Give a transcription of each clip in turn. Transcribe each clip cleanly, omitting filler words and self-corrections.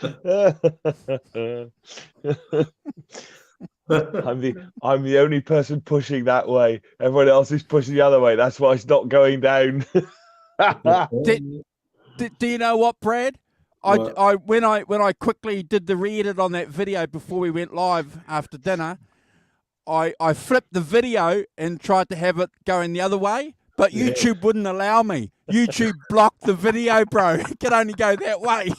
I'm the only person pushing that way. Everyone else is pushing the other way. That's why it's not going down. Do you know what, Brad? When I quickly did the re-edit on that video before we went live after dinner, I flipped the video and tried to have it going the other way, but YouTube wouldn't allow me. YouTube blocked the video, bro. It could only go that way.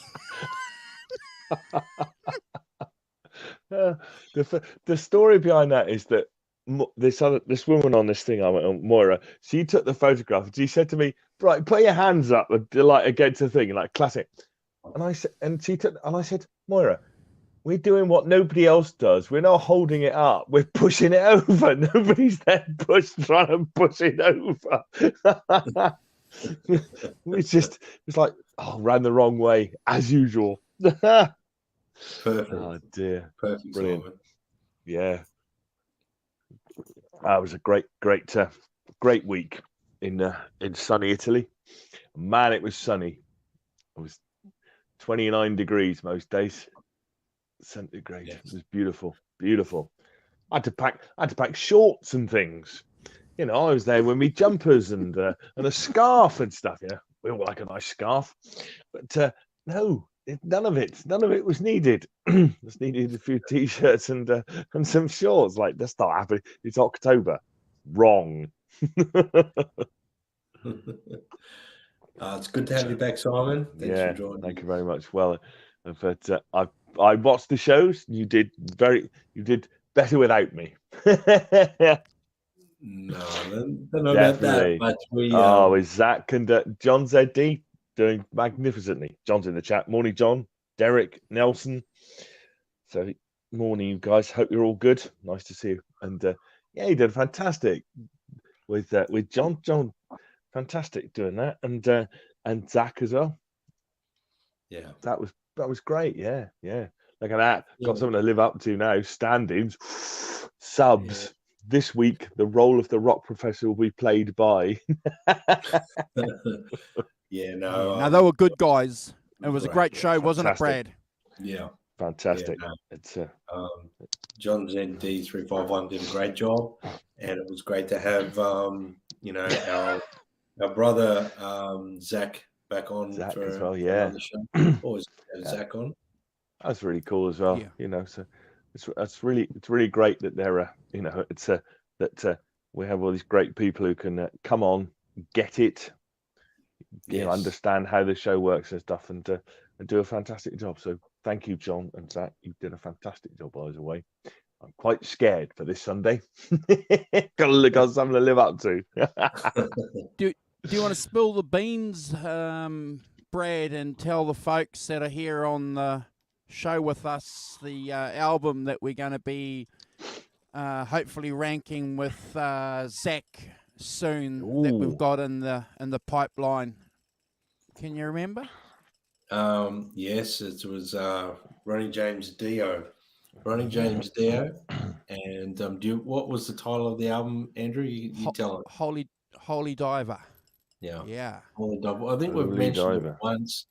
The story behind that is that this woman on this thing I went on, Moira, she took the photograph and she said to me, right, put your hands up like against the thing, like classic. And I said, I said, Moira, we're doing what nobody else does. We're not holding it up. We're pushing it over. Nobody's there trying to push it over. It's like, ran the wrong way as usual. Perfect. Oh dear. Perfect. Brilliant. Simon. Yeah. It was a great week in sunny Italy. Man, it was sunny. It was 29 degrees most days. Centigrade. Yes. It was beautiful. I had to pack shorts and things. You know, I was there with me jumpers and a scarf and stuff. Yeah, we all like a nice scarf, but no, none of it was needed. Just needed a few t-shirts and some shorts. Like, that's not happening. It's October. Wrong. It's good to have you back, Simon. Thanks for joining. Thank you very much. Well, but I watched the shows. You did better without me. No, don't know about that. But is Zach and John ZD doing magnificently? John's in the chat. Morning, John, Derek, Nelson. So morning, you guys. Hope you're all good. Nice to see you. And he did fantastic with John. John, fantastic doing that, and Zach as well. Yeah, that was great. Yeah. Look at that. Got something to live up to now. Standings, subs. Yeah. This week, the role of the rock professor will be played by. No, they were good guys. It was a great show, wasn't it, Brad? Yeah, fantastic. It's John ZD351 did a great job, and it was great to have our brother Zach back on for as well. Yeah, always have Zach on. That's really cool as well. Yeah. You know, so it's really great that they're that we have all these great people who can come on, get it, understand how the show works and stuff, and do a fantastic job. So thank you, John and Zach. You did a fantastic job, by the way. I'm quite scared for this Sunday. Got something to live up to. Do you want to spill the beans, Brad, and tell the folks that are here on the show with us the album that we're going to be hopefully ranking with Zach soon? Ooh. That we've got in the pipeline? Can you remember? Yes, it was Ronnie James Dio. And what was the title of the album, Andrew? You tell it. Holy Diver. Yeah. Holy Diver. I think we've mentioned it once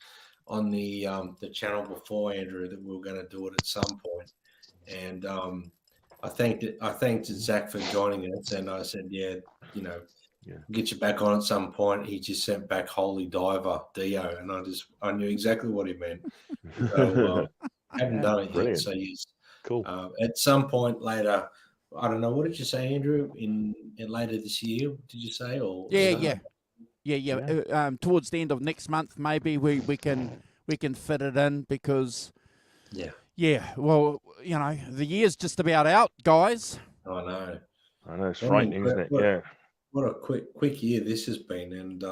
on the channel before, Andrew, that we were going to do it at some point. And I thanked Zach for joining us, and I said, get you back on at some point. He just sent back Holy Diver, Dio, and I knew exactly what he meant. So haven't done it yet. So yes, cool. At some point later, I don't know. What did you say, Andrew? In later this year, did you say? Or Yeah. Towards the end of next month, maybe we can fit it in because. Yeah. Well, the year's just about out, guys. I know. It's frightening, isn't it? What a quick year this has been, and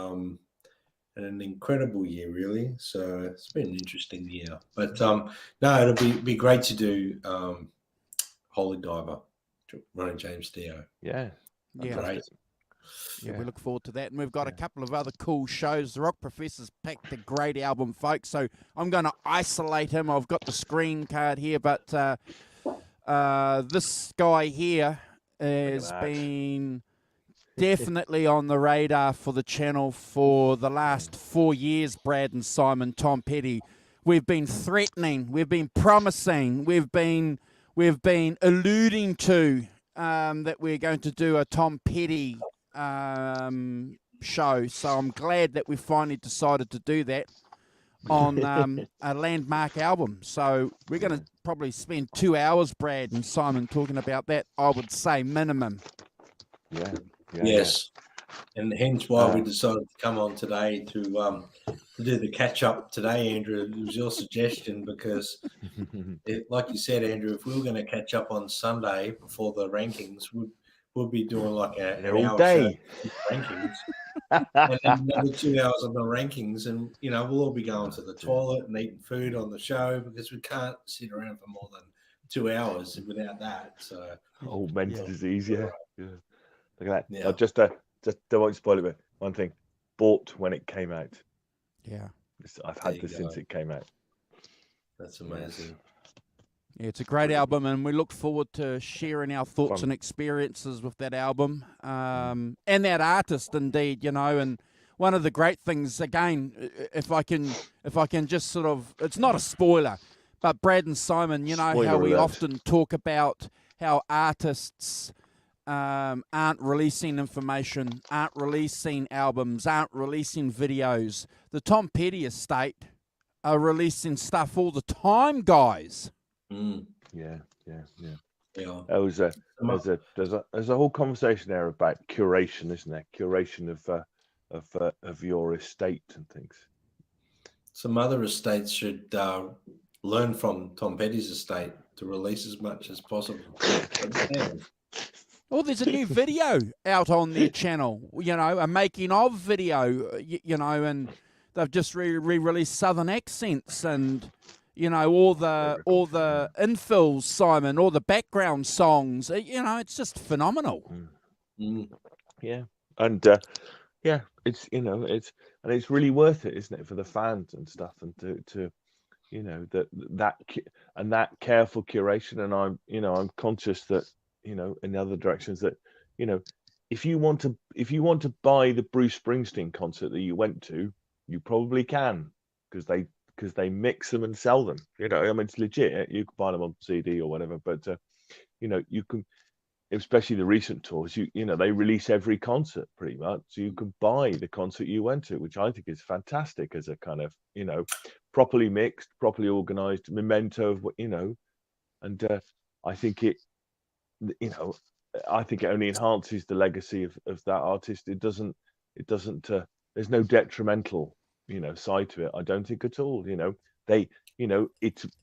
an incredible year, really. So it's been an interesting year. But no, it'll be great to do Holy Diver, Ronnie James Dio. Yeah. Great. Yeah, we look forward to that. And we've got a couple of other cool shows. The Rock Professor's packed a great album, folks. So I'm going to isolate him. I've got the screen card here, but this guy here has been definitely on the radar for the channel for the last 4 years, Brad and Simon. Tom Petty, we've been threatening, we've been promising, we've been alluding to that we're going to do a Tom Petty show. So I'm glad that we finally decided to do that on a landmark album. So we're going to probably spend 2 hours, Brad and Simon, talking about that, I would say minimum. Yeah. Yes. And hence why we decided to come on today to do the catch up today, Andrew. It was your suggestion because, like you said, Andrew, if we were going to catch up on Sunday before the rankings, we'll be doing like an hour day rankings, and then another 2 hours on the rankings, and we'll all be going to the toilet and eating food on the show because we can't sit around for more than 2 hours without that. So, mental disease, yeah. Look at that. Yeah. Just don't want to spoil it, but one thing, bought when it came out. Yeah. I've had this since it came out. That's amazing. Yeah, it's a great album, and we look forward to sharing our thoughts and experiences with that album and that artist, indeed. And one of the great things, again, if I can just sort of, it's not a spoiler, but Brad and Simon, Spoiler how we alert. often talk about how artists aren't releasing information, aren't releasing albums, aren't releasing videos. The Tom Petty estate are releasing stuff all the time, guys. Yeah. Yeah. There's a whole conversation there about curation, isn't there? Curation of your estate and things. Some other estates should learn from Tom Petty's estate to release as much as possible. Well, there's a new video out on their channel, a making of video, and they've just re-released Southern Accents and, all the infills, Simon, all the background songs. It's just phenomenal. Yeah. And it's really worth it, isn't it, for the fans and stuff, and to that careful curation. And I'm conscious that in other directions that if you want to buy the Bruce Springsteen concert that you went to, you probably can, because they mix them and sell them. It's legit. You can buy them on CD or whatever, but you can, especially the recent tours, they release every concert pretty much, so you can buy the concert you went to, which I think is fantastic as a kind of properly mixed, properly organized memento of what and I think it only enhances the legacy of that artist. It doesn't there's no detrimental side to it, I don't think at all.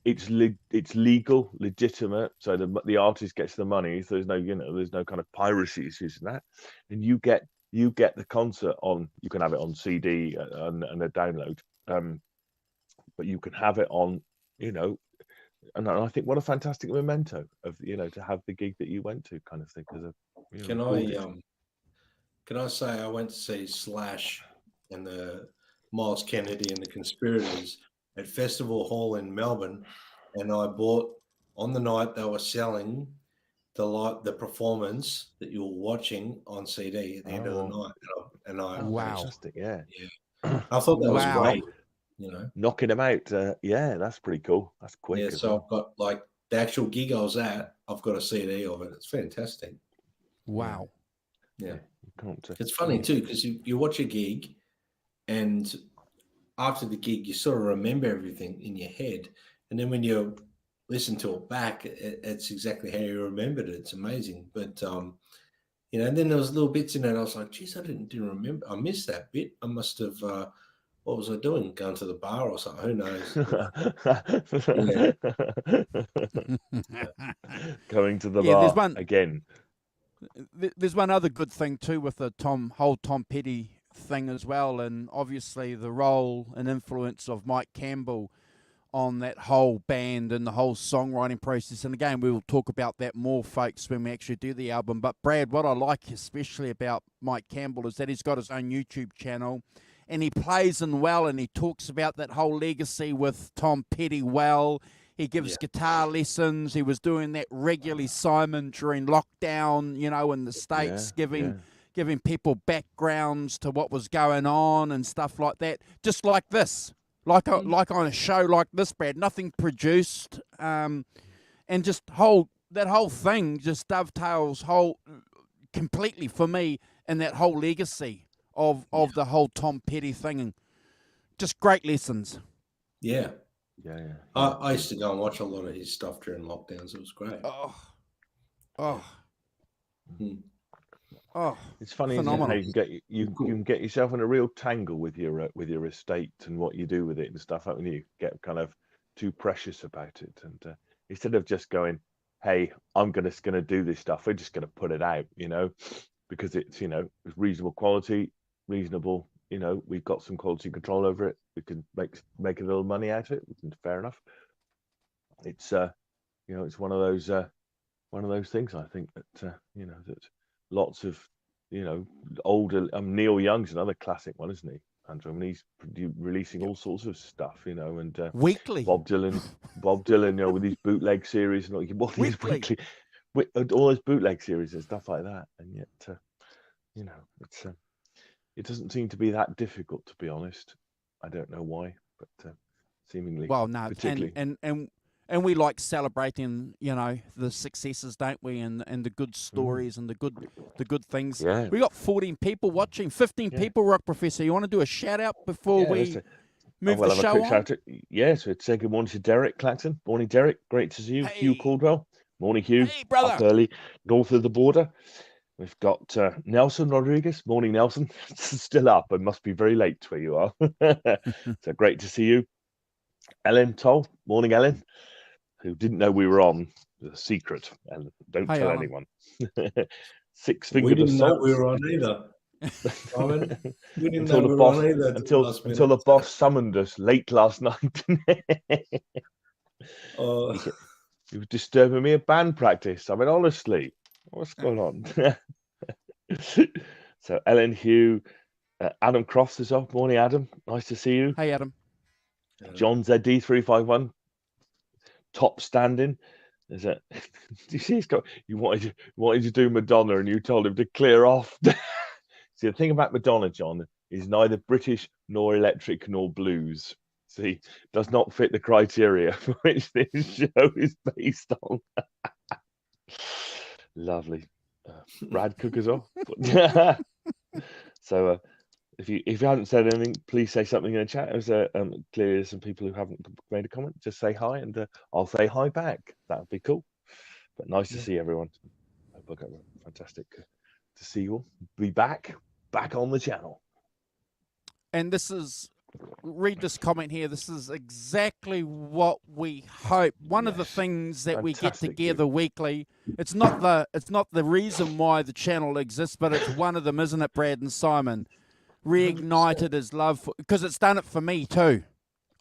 It's legal, legitimate, so the artist gets the money, so there's no kind of piracy issues in that, and you get the concert on, you can have it on CD and a download, but you can have it on and I think what a fantastic memento of to have the gig that you went to, kind of thing. Can I say I went to see Slash and the Miles Kennedy and the Conspirators at Festival Hall in Melbourne, and I bought, on the night they were selling the performance that you were watching on CD at the end of the night, and I wow, fantastic, yeah. I thought that was great. Knocking them out, that's pretty cool. That's quick. Yeah, so I've got like the actual gig I was at, I've got a CD of it. It's fantastic. Wow. Yeah. It's funny too, because you watch a gig, and after the gig you sort of remember everything in your head, and then when you listen to it back, it's exactly how you remembered it. It's amazing. But and then there was little bits in it, I was like, geez, I didn't remember, I missed that bit. I must have what was I doing? Going to the bar or something? Who knows? Going to the bar again. There's one other good thing too with the whole Tom Petty thing as well, and obviously the role and influence of Mike Campbell on that whole band and the whole songwriting process. And again, we will talk about that more, folks, when we actually do the album. But Brad, what I like especially about Mike Campbell is that he's got his own YouTube channel, and he plays in well, and he talks about that whole legacy with Tom Petty well. He gives guitar lessons. He was doing that regularly, Simon, during lockdown, in the States, giving people backgrounds to what was going on and stuff like that. Just like this. like on a show like this, Brad. Nothing produced, and just that whole thing just dovetails completely for me in that whole legacy of the whole Tom Petty thing, and just great lessons. Yeah. Yeah. I used to go and watch a lot of his stuff during lockdowns. It was great. It's funny, phenomenal. isn't it, how you can get yourself in a real tangle with your estate and what you do with it and stuff. When you get kind of too precious about it, and instead of just going, hey, I'm gonna do this stuff, we're just gonna put it out, because it's it's reasonable quality, reasonable. We've got some quality control over it. We can make a little money out of it. Fair enough. It's it's one of those things. I think that that lots of older. Neil Young's another classic one, isn't he, Andrew? I mean, he's releasing all sorts of stuff, and weekly. Bob Dylan, with his bootleg series and all his bootleg series and stuff like that. And yet, it doesn't seem to be that difficult, to be honest. I don't know why, but seemingly. Well, no, particularly. And we like celebrating, the successes, don't we? And the good stories and the good things. Yeah. We got 14 people watching, 15 people. Rock Professor, you want to do a shout out before we move the show on? Yeah, so say good morning to Derek Claxton. Morning, Derek. Great to see you. Hey. Hugh Caldwell. Morning, Hugh. Hey, brother. Up early, north of the border. We've got Nelson Rodriguez. Morning, Nelson. Still up. It must be very late where you are. So great to see you. Ellen Toll. Morning, Ellen. Who didn't know we were on. A secret. Ellen. Don't tell Ellen. anyone. 6 fingers of salt. We were on either. We didn't know until we were on either. Until the boss summoned us late last night. He was disturbing me at band practice. I mean, honestly. What's going on? So Ellen, Hugh, Adam Crofts is off. Morning, Adam. Nice to see you. Hey, Adam. John ZD351. Top standing. Is that? Do you see? You wanted to do Madonna, and you told him to clear off. See, the thing about Madonna, John, is neither British nor electric nor blues. See, does not fit the criteria for which this show is based on. Lovely. Brad Cook as well. So if you haven't said anything, please say something in the chat. There's clearly there's some people who haven't made a comment. Just say hi, and I'll say hi back. That would be cool. But nice to see everyone. Fantastic to see you all. Be back on the channel. And read this comment here. This is exactly what we hope. One of the things that we get together weekly. It's not the reason why the channel exists, but it's one of them, isn't it, Brad and Simon? Reignited his love because it's done it for me too.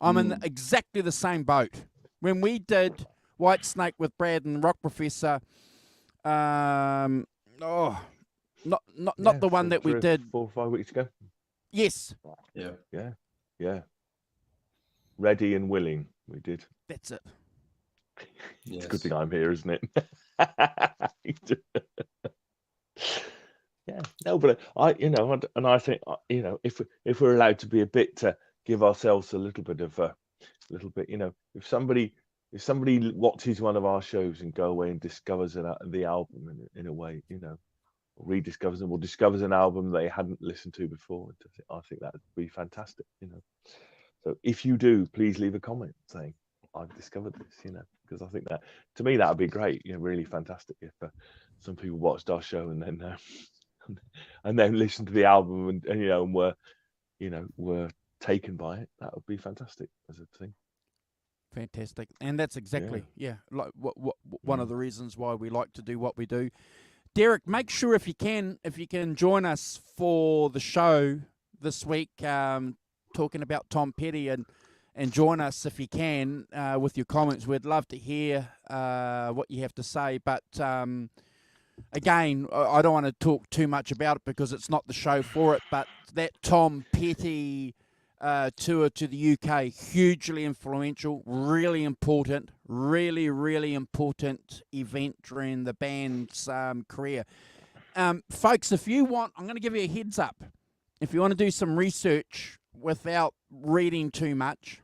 I'm in exactly the same boat. When we did White Snake with Brad and Rock Professor, not the one that we did 4 or 5 weeks ago. Yes. Yeah. Ready and willing, we did. That's it. It's a good thing I'm here, isn't it? Yeah. No, but I think if we're allowed to be a bit to give ourselves a little bit, if somebody watches one of our shows and go away and discovers the album in a way, rediscovers them or discovers an album they hadn't listened to before, I think that would be fantastic. So if you do, please leave a comment saying I've discovered this, because I think that to me that would be great, really fantastic if some people watched our show and then listened to the album and were taken by it. That would be fantastic as a thing. Fantastic. And that's exactly like one of the reasons why we like to do what we do. Derek, make sure if you can join us for the show this week, talking about Tom Petty, and join us if you can with your comments. We'd love to hear what you have to say. But again, I don't want to talk too much about it because it's not the show for it. But that Tom Petty tour to the UK, hugely influential, really important, really important event during the band's career. Folks, if you want, I'm going to give you a heads up. If you want to do some research without reading too much,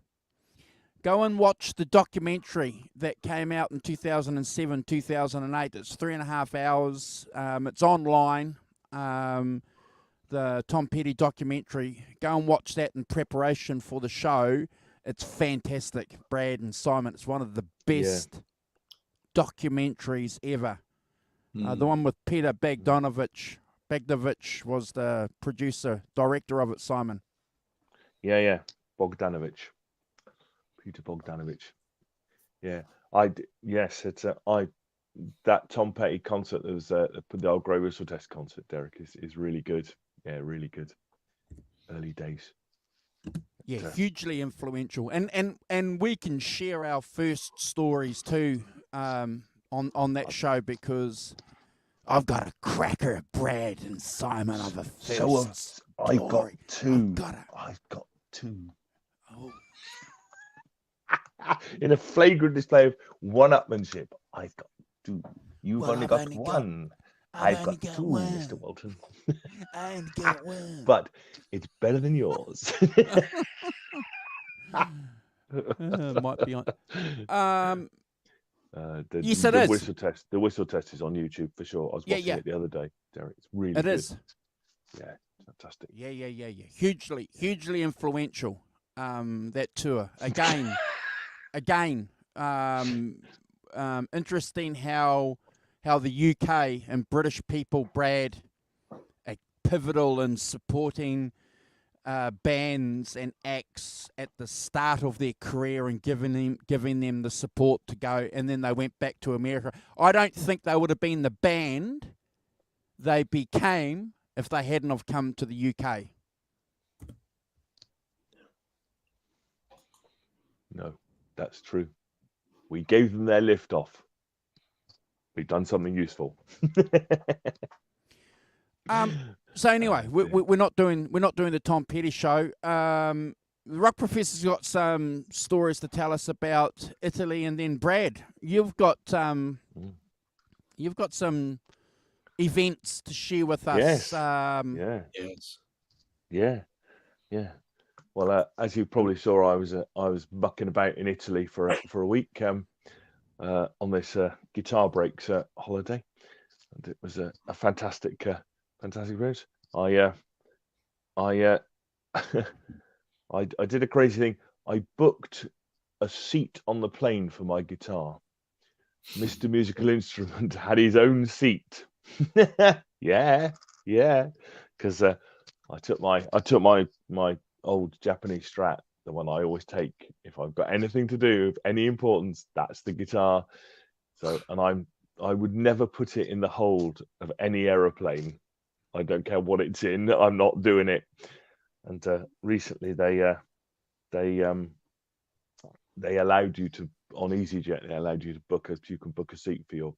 go and watch the documentary that came out in 2007, 2008. It's 3.5 hours. It's online. The Tom Petty documentary. Go and watch that in preparation for the show. It's fantastic, Brad and Simon. It's one of the best documentaries ever. The one with Peter Bogdanovich. Bogdanovich was the producer, director of it, Simon. Yeah. Bogdanovich. Peter Bogdanovich. Yeah. It's that Tom Petty concert that was the old Grey Whistle Test concert, Derek, is really good. Yeah, really good. Early days. Yeah, hugely influential. And we can share our first stories too on that show, because I've got a cracker, Brad and Simon, of a first I've got two. I've got two. Oh. In a flagrant display of one-upmanship, I've got two. You've only got one. I've got two, one. Mr. Walton. I only got one. But it's better than yours. Might be on. Yes, the whistle test. The whistle test is on YouTube for sure. I was watching it the other day, Derek. It's really good. It is. Yeah, fantastic. Yeah. Hugely influential. That tour again. Interesting how the UK and British people, Brad, are pivotal in supporting bands and acts at the start of their career and giving them the support to go, and then they went back to America. I don't think they would have been the band they became if they hadn't have come to the UK. No, that's true. We gave them their lift off. We've done something useful. So anyway, we're not doing the Tom Petty show. The Rock Professor's got some stories to tell us about Italy, and then Brad, you've got some events to share with us. Yes. Yeah. Well, as you probably saw, I was mucking about in Italy for a week on this guitar breaks holiday, and it was a fantastic experience. I did a crazy thing. I booked a seat on the plane for my guitar. Mr. Musical Instrument had his own seat. yeah, because I took my old Japanese Strat, the one I always take if I've got anything to do of any importance. That's the guitar. So, and I would never put it in the hold of any aeroplane. I don't care what it's in. I'm not doing it. And recently they allowed you to, on EasyJet, they allowed you to you can book a seat for your.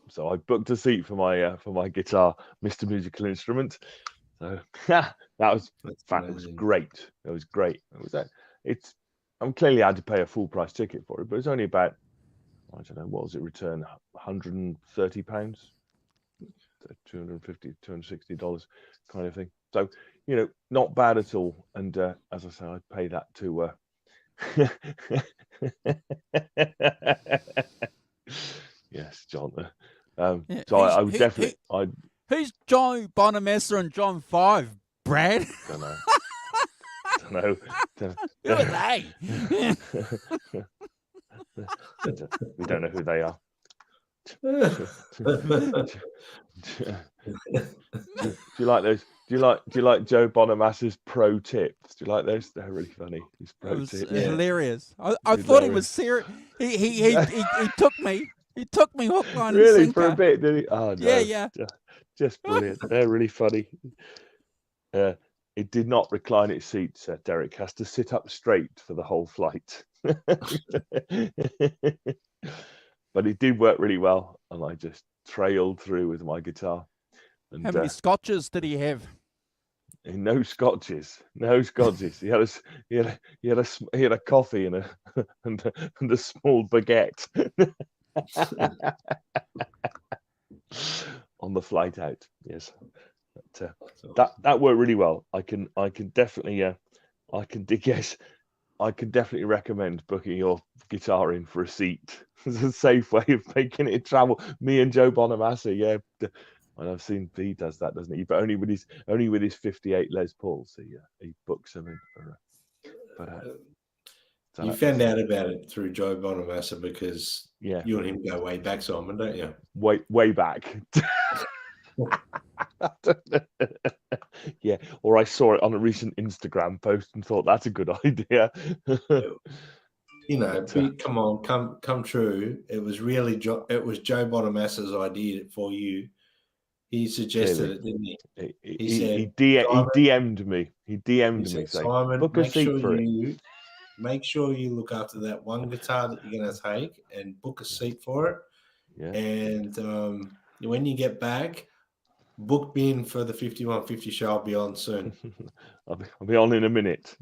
So I booked a seat for my guitar, Mr. Musical Instrument. So that was fun. It was great. It was great. I'm clearly had to pay a full price ticket for it, but it's only about, I don't know, what was it, return £130, $250, $260 kind of thing. So, not bad at all. And as I say, I'd pay that to yes, John. So I would definitely. Who's Joe Bonamassa and John 5, Brad? Don't know. Who are they? We don't know who they are. Do you like those? Do you like Joe Bonamassa's pro tips? Do you like those? They're really funny. His pro tips. Hilarious. I thought he was serious. He took me. He took me hook, line, and really sinker. For a bit, did he? Oh no. Yeah. Just brilliant. They're really funny. It did not recline its seats. Derek has to sit up straight for the whole flight. But it did work really well, and I just trailed through with my guitar. And, how many scotches did he have? No scotches. He had a coffee and a small baguette on the flight out. Yes, but, that worked really well. I can definitely I can yes, I can definitely recommend booking your guitar in for a seat. It's a safe way of making it travel. Me and Joe Bonamassa, yeah. And I've seen he does that, doesn't he? But only with his 58 Les Pauls, he books them in for. So you found out about it through Joe Bonamassa because you and him go way back, Simon, don't you? Way back. Yeah, or I saw it on a recent Instagram post and thought that's a good idea. Come on, come true. It was really Joe Bonamassa's idea for you. He suggested it, didn't he? He DM'd me. He DM'd me saying, Simon, book a seat for it. Make sure you look after that one guitar that you're going to take and book a seat for it. Yeah. And when you get back, book me in for the 5150 show. I'll be on soon. I'll be on in a minute.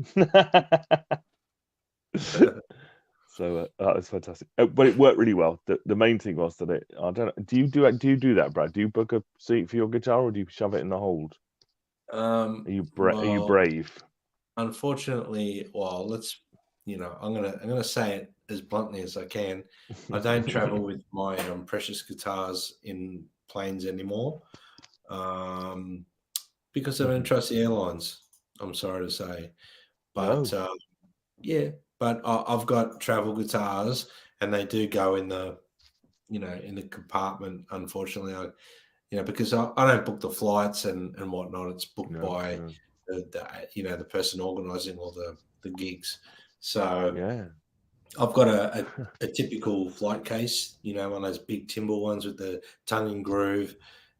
So that was fantastic. But it worked really well. The main thing was that I don't know. Do you do that, Brad? Do you book a seat for your guitar, or do you shove it in the hold? Are you brave? Unfortunately, well, I'm gonna say it as bluntly as I can. I don't travel with my precious guitars in planes anymore because I don't trust the airlines. I'm sorry to say, but but I've got travel guitars, and they do go in the compartment. Unfortunately, because I don't book the flights and whatnot. It's booked by the person organising all the gigs. So I've got a typical flight case, one of those big timber ones with the tongue and groove,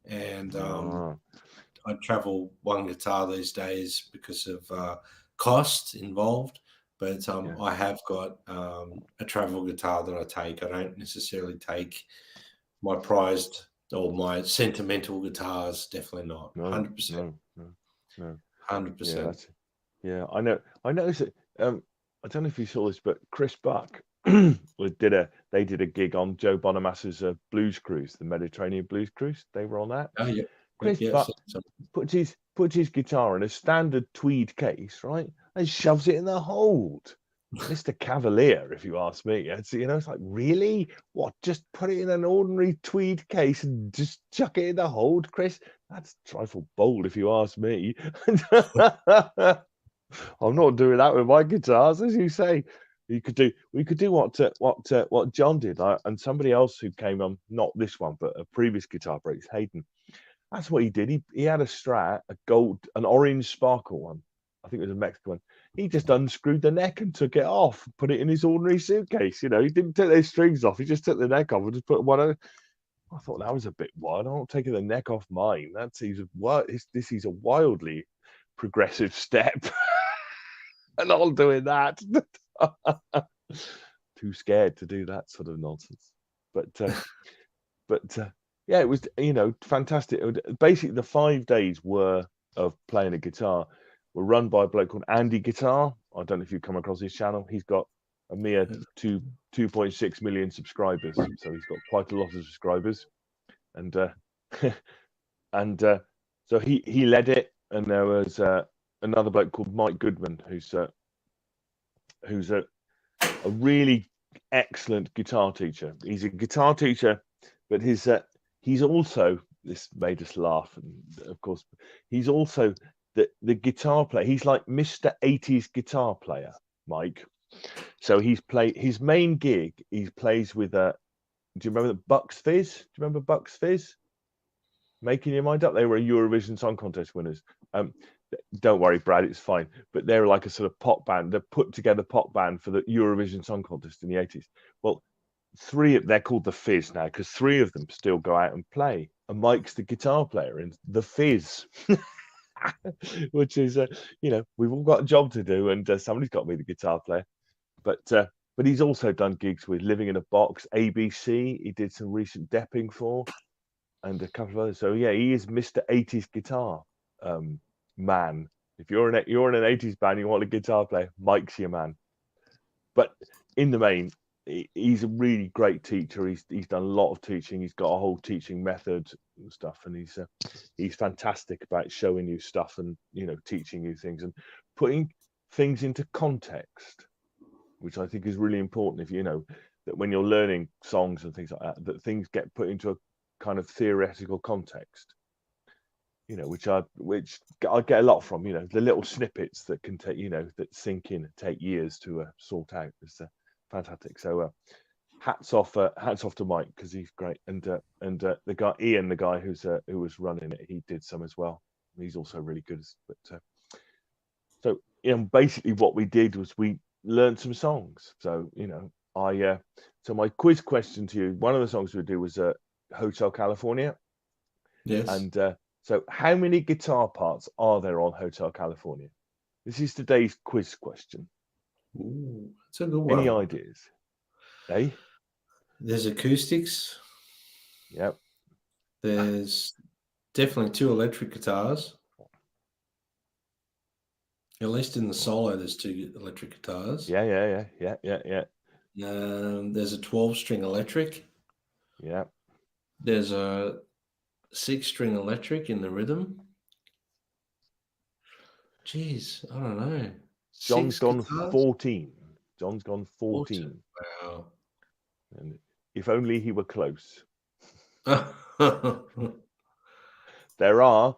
and I travel one guitar these days because of cost involved. But I have got a travel guitar that I take. I don't necessarily take my prized or my sentimental guitars. Definitely not. 100%. No. 100%. Yeah, I know. I noticed it. I don't know if you saw this, but Chris Buck did a gig on Joe Bonamassa's Blues Cruise, the Mediterranean Blues Cruise. They were on that. Oh yeah. Chris Buck puts his guitar in a standard tweed case, right, and shoves it in the hold. Mr. Cavalier, if you ask me. It's like, really? What? Just put it in an ordinary tweed case and just chuck it in the hold, Chris? That's a trifle bold, if you ask me. I'm not doing that with my guitars, as you say. We could do what John did, and somebody else who came on, not this one, but a previous Guitar Breaks, Hayden. That's what he did. He had a Strat, an orange sparkle one. I think it was a Mexican one. He just unscrewed the neck and took it off, put it in his ordinary suitcase. He didn't take those strings off. He just took the neck off and just put one on. I thought that was a bit wild. I'm not taking the neck off mine. This is a wildly progressive step. And I'm doing that. Too scared to do that sort of nonsense. But yeah, it was fantastic. Basically, the 5 days of playing a guitar were run by a bloke called Andy Guitar. I don't know if you've come across his channel. He's got a mere 2.6 million subscribers, so he's got quite a lot of subscribers. And so he led it, and there was another bloke called Mike Goodman, who's a really excellent guitar teacher. He's a guitar teacher, but he's also, this made us laugh, and of course, he's also the guitar player. He's like Mr. 80s guitar player, Mike. So his main gig, he plays with do you remember the Bucks Fizz? Do you remember Bucks Fizz? Making Your Mind Up? They were Eurovision Song Contest winners. Don't worry, Brad, it's fine. But they're like a sort of pop band. They're put together pop band for the Eurovision Song Contest in the 80s. Well, they're called the Fizz now because 3 of them still go out and play. And Mike's the guitar player in the Fizz. Which is, we've all got a job to do, and somebody's got to be the guitar player. But he's also done gigs with Living in a Box, ABC. He did some recent Depping for, and a couple of others. So yeah, he is Mr. 80s guitar man. If you're in an 80s band, you want a guitar player, Mike's your man. But in the main, he's a really great teacher. He's done a lot of teaching. He's got a whole teaching method and stuff, and he's fantastic about showing you stuff and teaching you things and putting things into context, which I think is really important. If you know that when you're learning songs and things like that, that things get put into a kind of theoretical context, you know, which I get a lot from, you know, the little snippets that can take, you know, that sink in and take years to sort out. It's fantastic. So hats off to Mike, because he's great, and the guy Ian, the guy who was running it, he did some as well. He's also really good. But so, you know, basically what we did was we learned some songs. So, you know, so my quiz question to you, one of the songs we do was Hotel California. Yes. And so how many guitar parts are there on Hotel California? This is today's quiz question. Ooh, that's a good one. Any ideas? Eh? There's acoustics. Yep. There's definitely 2 electric guitars. At least in the solo, there's 2 electric guitars. Yeah. There's a 12-string electric. Yeah. There's a 6-string electric in the rhythm. Jeez, I don't know. John's gone 14. John's gone 14. Wow. And if only he were close. There are.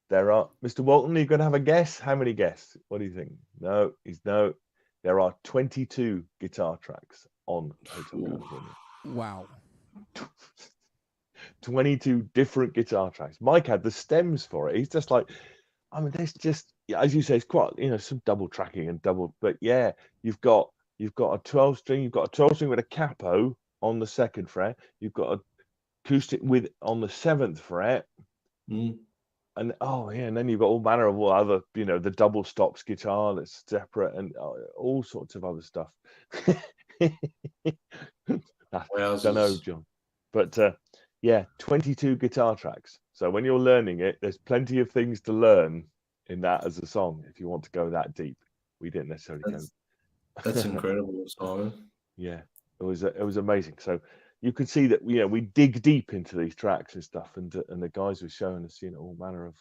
Mr. Walton, are you going to have a guess? How many guesses? What do you think? No. There are 22 guitar tracks on Hotel California. Wow. 22 different guitar tracks. Mike had the stems for it. He's just like, I mean, there's just, as you say, it's quite, you know, some double tracking and double, but yeah, you've got a 12-string, with a capo on the 2nd fret. You've got an acoustic on the 7th fret. Mm. And and then you've got all manner of other, you know, the double stops guitar that's separate, and all sorts of other stuff. I don't know, John, but yeah, 22 guitar tracks. So when you're learning it, there's plenty of things to learn in that as a song. If you want to go that deep, we didn't necessarily go. That's incredible, Simon. Yeah, it was amazing. So you could see that, you know, we dig deep into these tracks and stuff, and the guys were showing us, you know, all manner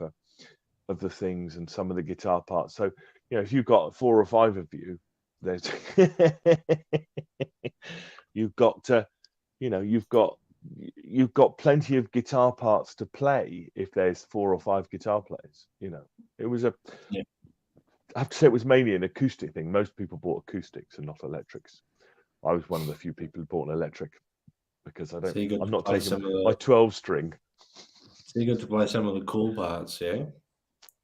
of the things and some of the guitar parts. So, you know, if you've got 4 or 5 of you, there's you've got plenty of guitar parts to play if there's 4 or 5 guitar players. You know, it was I have to say it was mainly an acoustic thing. Most people bought acoustics and not electrics. I was one of the few people who bought an electric, because I'm not taking my 12-string. So you got to play some of the cool parts, yeah?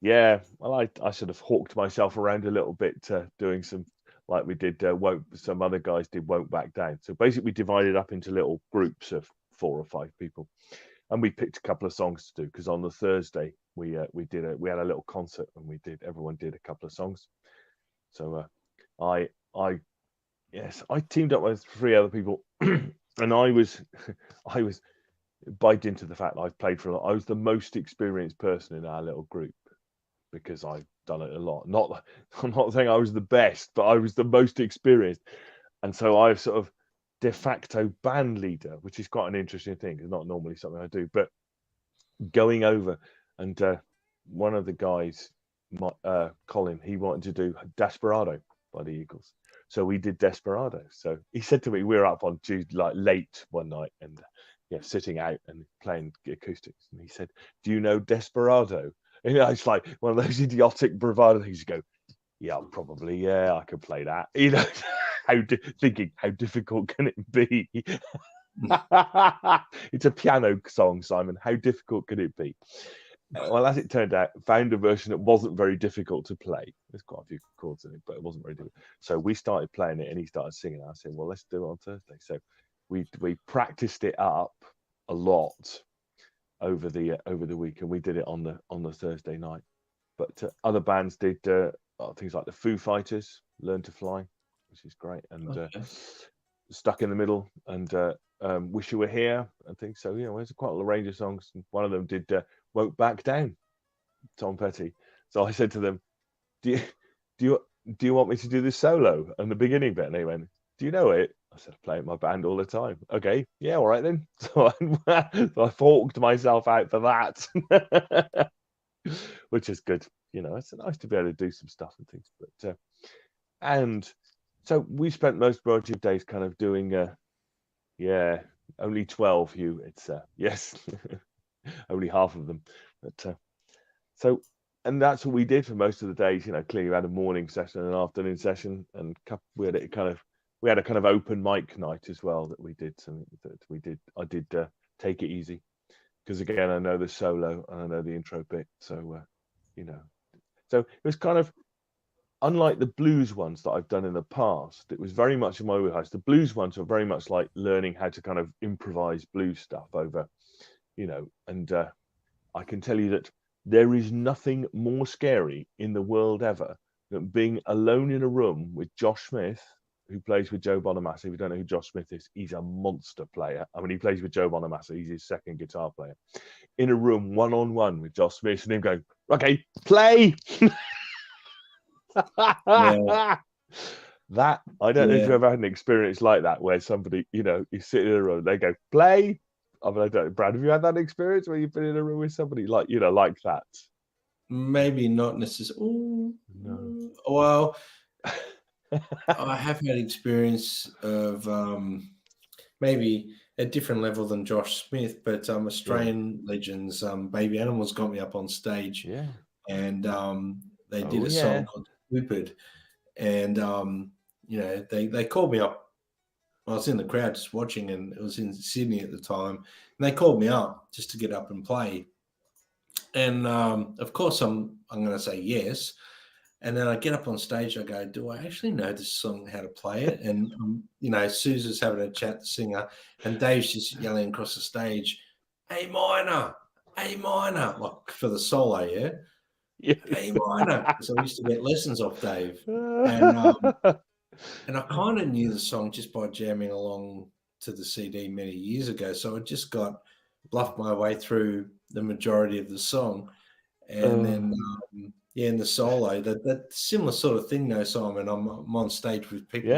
Yeah, well, I sort of hawked myself around a little bit, doing some, like we did, some other guys did Won't Back Down. So basically we divided up into little groups of 4 or 5 people, and we picked a couple of songs to do, because on the Thursday we had a little concert, and everyone did a couple of songs. So I teamed up with 3 other people, and I was by dint of the fact that I've played for a lot, I was the most experienced person in our little group, because I've done it a lot. I'm not saying I was the best, but I was the most experienced, and so I was sort of de facto band leader, which is quite an interesting thing. It's not normally something I do, but going over, and one of the guys, Colin, he wanted to do Desperado by the Eagles. So we did Desperado. So he said to me, we were up on Tuesday, like late one night, and sitting out and playing acoustics. And he said, "Do you know Desperado?" And it's like one of those idiotic bravado things. You go, "Yeah, probably. Yeah, I could play that." You know, thinking how difficult can it be? It's a piano song, Simon. How difficult could it be? Well, as it turned out, found a version that wasn't very difficult to play. There's quite a few chords in it, but it wasn't very difficult. So we started playing it, and he started singing. I said, "Well, let's do it on Thursday." So we practiced it up a lot over the week, and we did it on the Thursday night. But other bands did things like the Foo Fighters, "Learn to Fly," which is great, and Stuck in the Middle, and "Wish You Were Here," and things. So there's quite a range of songs. And one of them did "Won't Back Down," Tom Petty. So I said to them, do you want me to do this solo and the beginning bit? And they went, "Do you know it?" I said, "I play it in my band all the time." "Okay, yeah, all right then." So I forked myself out for that. which is good. It's nice to be able to do some stuff and things. But and so we spent most majority of days kind of doing, only 12, Hugh. It's yes, only half of them. But so, and that's what we did for most of the days. Clearly we had a morning session and an afternoon session, and we had a kind of open mic night as well that we did. Something that we did. I did Take It Easy, because again I know the solo and I know the intro bit. So so it was kind of unlike the blues ones that I've done in the past. It was very much in my wheelhouse. The blues ones are very much like learning how to kind of improvise blues stuff over, and I can tell you that there is nothing more scary in the world ever than being alone in a room with Josh Smith, who plays with Joe Bonamassa. If you don't know who Josh Smith is, he's a monster player. I mean, he plays with Joe Bonamassa. He's his second guitar player. In a room one-on-one with Josh Smith and him going, okay, play. Yeah. That, I don't know if you've ever had an experience like that where somebody, you sit in a room, they go, play. I mean, I don't, Brad, have you had that experience where you've been in a room with somebody like that? Maybe not necessarily. No. Well, I have had experience of maybe a different level than Josh Smith, but Australian legends, Baby Animals got me up on stage, and they did a song called Stupid, and they called me up. I was in the crowd just watching, and it was in Sydney at the time, and they called me up just to get up and play. And of course, I'm going to say yes. And then I get up on stage. I go, do I actually know this song, how to play it? And Susan's having a chat, the singer, and Dave's just yelling across the stage, A minor, like for the solo, A minor. So I used to get lessons off Dave, and I kind of knew the song just by jamming along to the CD many years ago. So I just bluffed my way through the majority of the song. And then, in the solo, that similar sort of thing, though, Simon. I'm on stage with people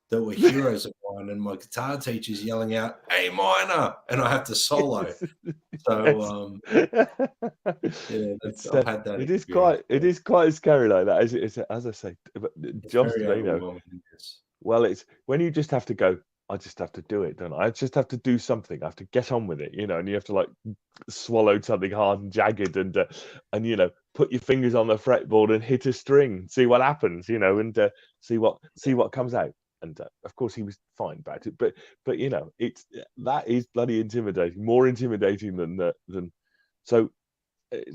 that were heroes of mine, and my guitar teacher's yelling out A minor, and I have to solo. So, I've had that. It is quite scary like that. As I say, Josh, well, it's when you just have to go. I just have to do it, don't I? I just have to do something. I have to get on with it, and you have to like swallow something hard and jagged, and put your fingers on the fretboard and hit a string, see what happens, and see what comes out. And of course, he was fine about it, but that is bloody intimidating, more intimidating than. So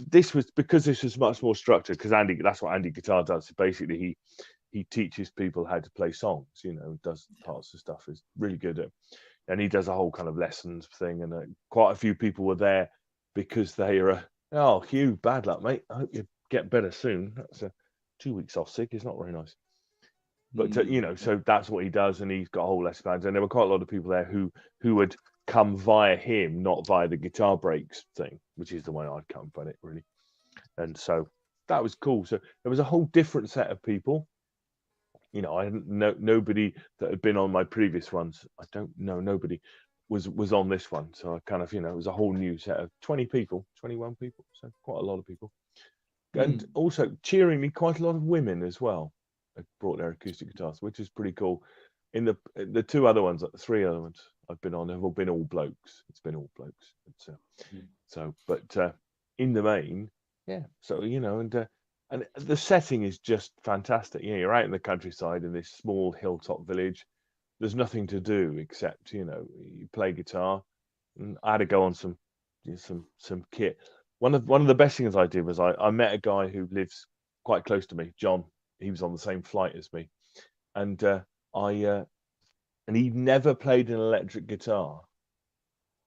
this was because this was much more structured. Because that's what Andy Guitar does. Basically, he teaches people how to play songs, does parts of stuff, is really good at, and he does a whole kind of lessons thing. And quite a few people were there because they are, Hugh, bad luck, mate. I hope you get better soon. That's 2 weeks off sick. It's not very nice. But, so that's what he does. And he's got a whole lesson plans. And there were quite a lot of people there who had come via him, not via the Guitar Breaks thing, which is the way I'd come from it, really. And so that was cool. So there was a whole different set of people. I hadn't nobody that had been on my previous ones. I don't know. Nobody was on this one. So I kind of, it was a whole new set of 20 people, 21 people. So quite a lot of people. And also, cheeringly, quite a lot of women as well had brought their acoustic guitars, which is pretty cool. In the 3 other ones I've been on have all been all blokes. It's been all blokes. But in the main, So, and the setting is just fantastic. You're out in the countryside in this small hilltop village. There's nothing to do except, you play guitar. And I had to go on some kit. One of the best things I did was I met a guy who lives quite close to me, John. He was on the same flight as me, and he'd never played an electric guitar,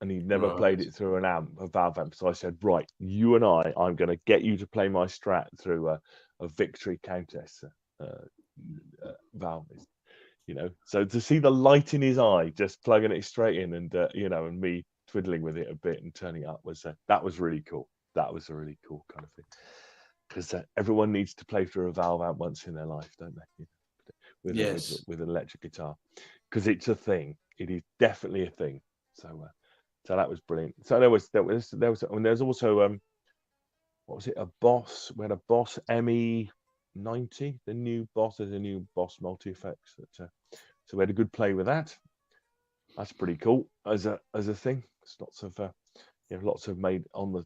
and he'd never played it through a valve amp. So I said, right, you and I'm going to get you to play my Strat through a Victory Countess valve. So to see the light in his eye, just plugging it straight in, and and me twiddling with it a bit and turning it up that was really cool. That was a really cool kind of thing, because everyone needs to play through a valve amp once in their life, don't they? With an electric guitar, because it's a thing. It is definitely a thing. So that was brilliant. So there was, and there's also what was it? A Boss. We had a Boss ME90. The new Boss. There's a new Boss multi effects. So we had a good play with that. That's pretty cool as a thing. It's lots of lots of made on the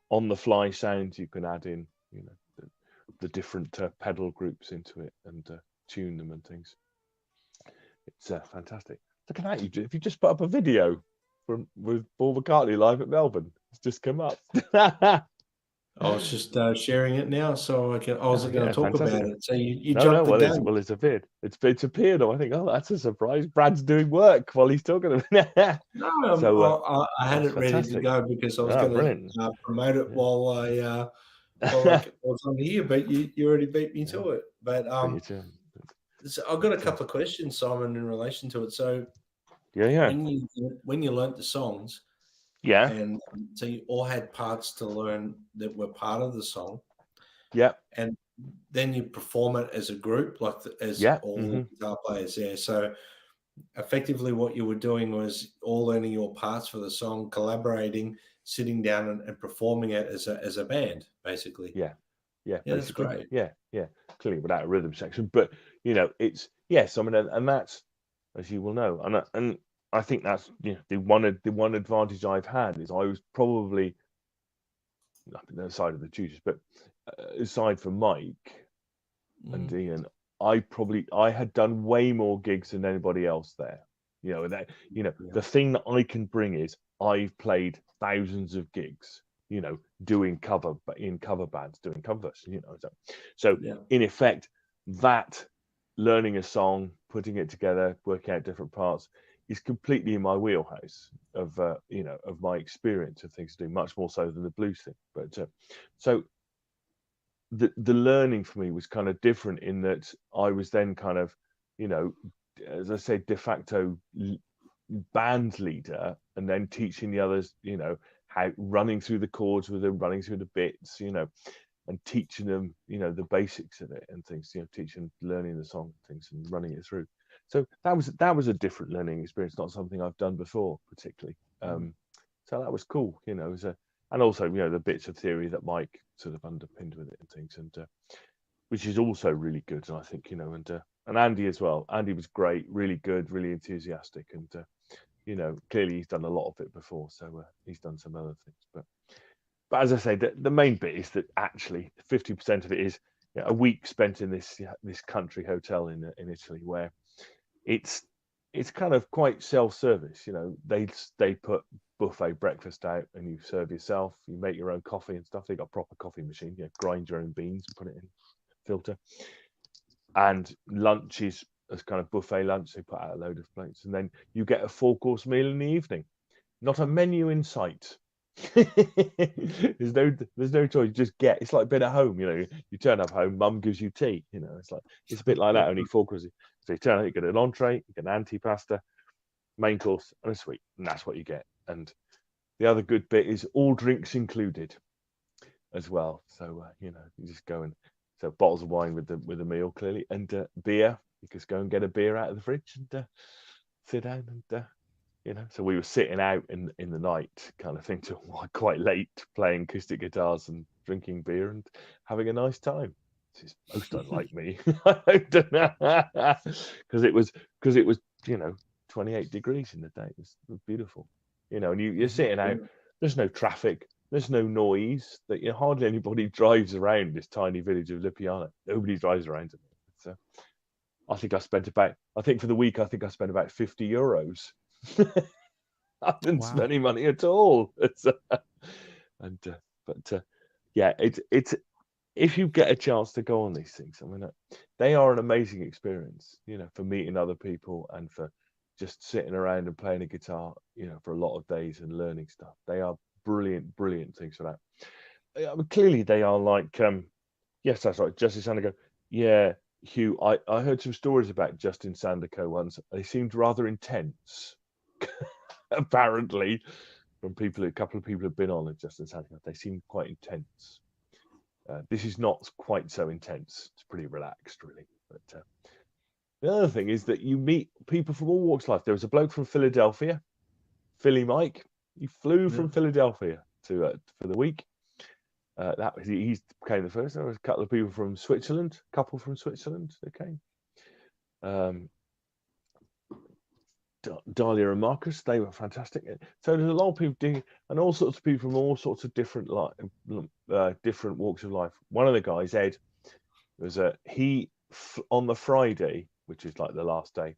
on the fly sounds you can add in, the different pedal groups into it and tune them and things. It's fantastic. Look at that! If you just put up a video with Paul McCartney live at Melbourne, it's just come up. I was just sharing it now, so I wasn't going to talk fantastic. about it. So you jumped the gun. It's appeared. It's appeared. I think, oh, that's a surprise. Brad's doing work while he's talking about it. No, so, I had it ready to go because I was going to promote it while I was on here, but you already beat me to it. But so I've got a couple of questions, Simon, in relation to it. So when you learnt the songs. Yeah. And so you all had parts to learn that were part of the song. Yeah. And then you perform it as a group, like as all the guitar players there. So effectively what you were doing was all learning your parts for the song, collaborating, sitting down and performing it as a band, basically. Yeah. That's great. Yeah. Clearly without a rhythm section. But, it's, yes, I mean, and that's, as you will know, and I think that's the one advantage I've had is I was probably nothing outside of the tutors, but aside from Mike and Ian, I had done way more gigs than anybody else there. The thing that I can bring is I've played thousands of gigs, doing cover bands, doing covers, So in effect, that learning a song, putting it together, working out different parts is completely in my wheelhouse of my experience of things to do, much more so than the blues thing. But so the learning for me was kind of different in that I was then kind of, as I said, de facto band leader, and then teaching the others, how running through the chords with them, running through the bits, and teaching them, the basics of it and things, teaching, learning the song and things and running it through. So that was a different learning experience, not something I've done before particularly. So that was cool, and also the bits of theory that Mike sort of underpinned with it and things, and which is also really good. And I think and Andy as well. Andy was great, really good, really enthusiastic, and clearly he's done a lot of it before, so he's done some other things. But as I say, the main bit is that actually 50% of it is a week spent in this country hotel in Italy, where it's kind of quite self-service. They put buffet breakfast out and you serve yourself. You make your own coffee and stuff. They got a proper coffee machine. Grind your own beans and put it in filter. And lunch is as kind of buffet lunch. They put out a load of plates, and then you get a 4-course meal in the evening. Not a menu in sight. there's no choice. You just get. It's like a bit at home. You turn up home, mum gives you tea. It's a bit like that, only 4 courses. So you turn up, you get an entree, you get an antipasta, main course, and a sweet, and that's what you get. And the other good bit is all drinks included as well. So you just go and so bottles of wine with the meal clearly, and beer. You just go and get a beer out of the fridge and sit down and So we were sitting out in the night kind of thing till quite late, playing acoustic guitars and drinking beer and having a nice time. This is most unlike me. I don't know, because it was 28 degrees in the day. It was beautiful, and you're sitting out. There's no traffic. There's no noise. That hardly anybody drives around this tiny village of Lipiana. Nobody drives around it. So I think for the week, I spent about 50 euros. I didn't spend any money at all. It's if you get a chance to go on these things, I mean, they are an amazing experience, for meeting other people and for just sitting around and playing a guitar, for a lot of days and learning stuff. They are brilliant things for that. I mean, clearly they are like, yes, that's right, Justin Sandercoe. Yeah, Hugh, I heard some stories about Justin Sandercoe once. They seemed rather intense. Apparently, from a couple of people who've been on at Justin Sandercoe, they seem quite intense. This is not quite so intense. It's pretty relaxed, really. But the other thing is that you meet people from all walks of life. There was a bloke from Philadelphia, Philly Mike. He flew from Philadelphia for the week. that was he came the first. There was a couple of people from Switzerland, couple from Switzerland that came. Dahlia and Marcus, they were fantastic. So there's a lot of people doing, and all sorts of people from all sorts of different different walks of life. One of the guys, Ed, was on the Friday, which is like the last day,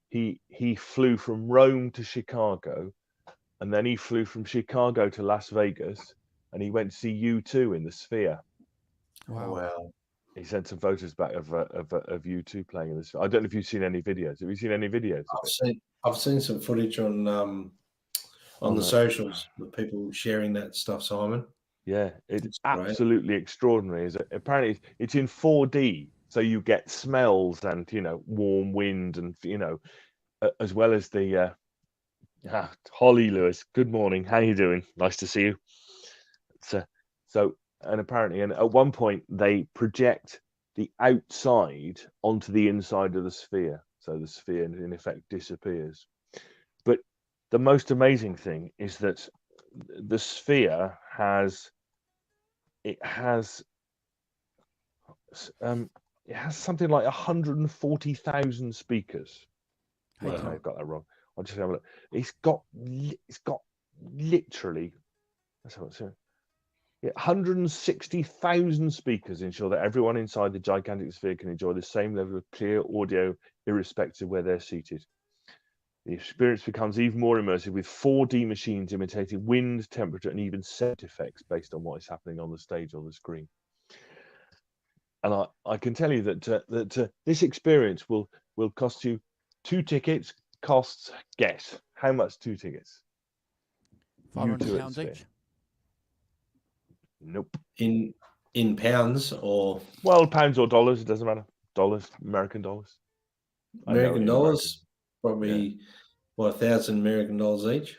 he flew from Rome to Chicago, and then he flew from Chicago to Las Vegas, and he went to see U2 in the Sphere. Wow. He sent some photos back of U2 playing in the Sphere. I don't know if you've seen any videos. Have you seen any videos? I've seen some footage on the socials with people sharing that stuff, Simon. Yeah, it's absolutely extraordinary. Apparently it's in 4D, so you get smells and warm wind and as well as the Holly Lewis. Good morning. How you doing? Nice to see you. And apparently, and at one point they project the outside onto the inside of the Sphere, so the Sphere in effect disappears. But the most amazing thing is that the Sphere has something like 140,000 speakers. Wow. I have got that wrong. I'll just have a look. It's got literally, let's have a look. 160,000 speakers ensure that everyone inside the gigantic Sphere can enjoy the same level of clear audio, irrespective of where they're seated. The experience becomes even more immersive with 4D machines imitating wind, temperature, and even sound effects based on what is happening on the stage or the screen. And I can tell you that this experience will cost you 2 tickets. Costs, guess how much 2 tickets? £500 each. Nope. In pounds or? Well, pounds or dollars, it doesn't matter. Dollars, American dollars. American dollars, probably what, 1,000 American dollars each?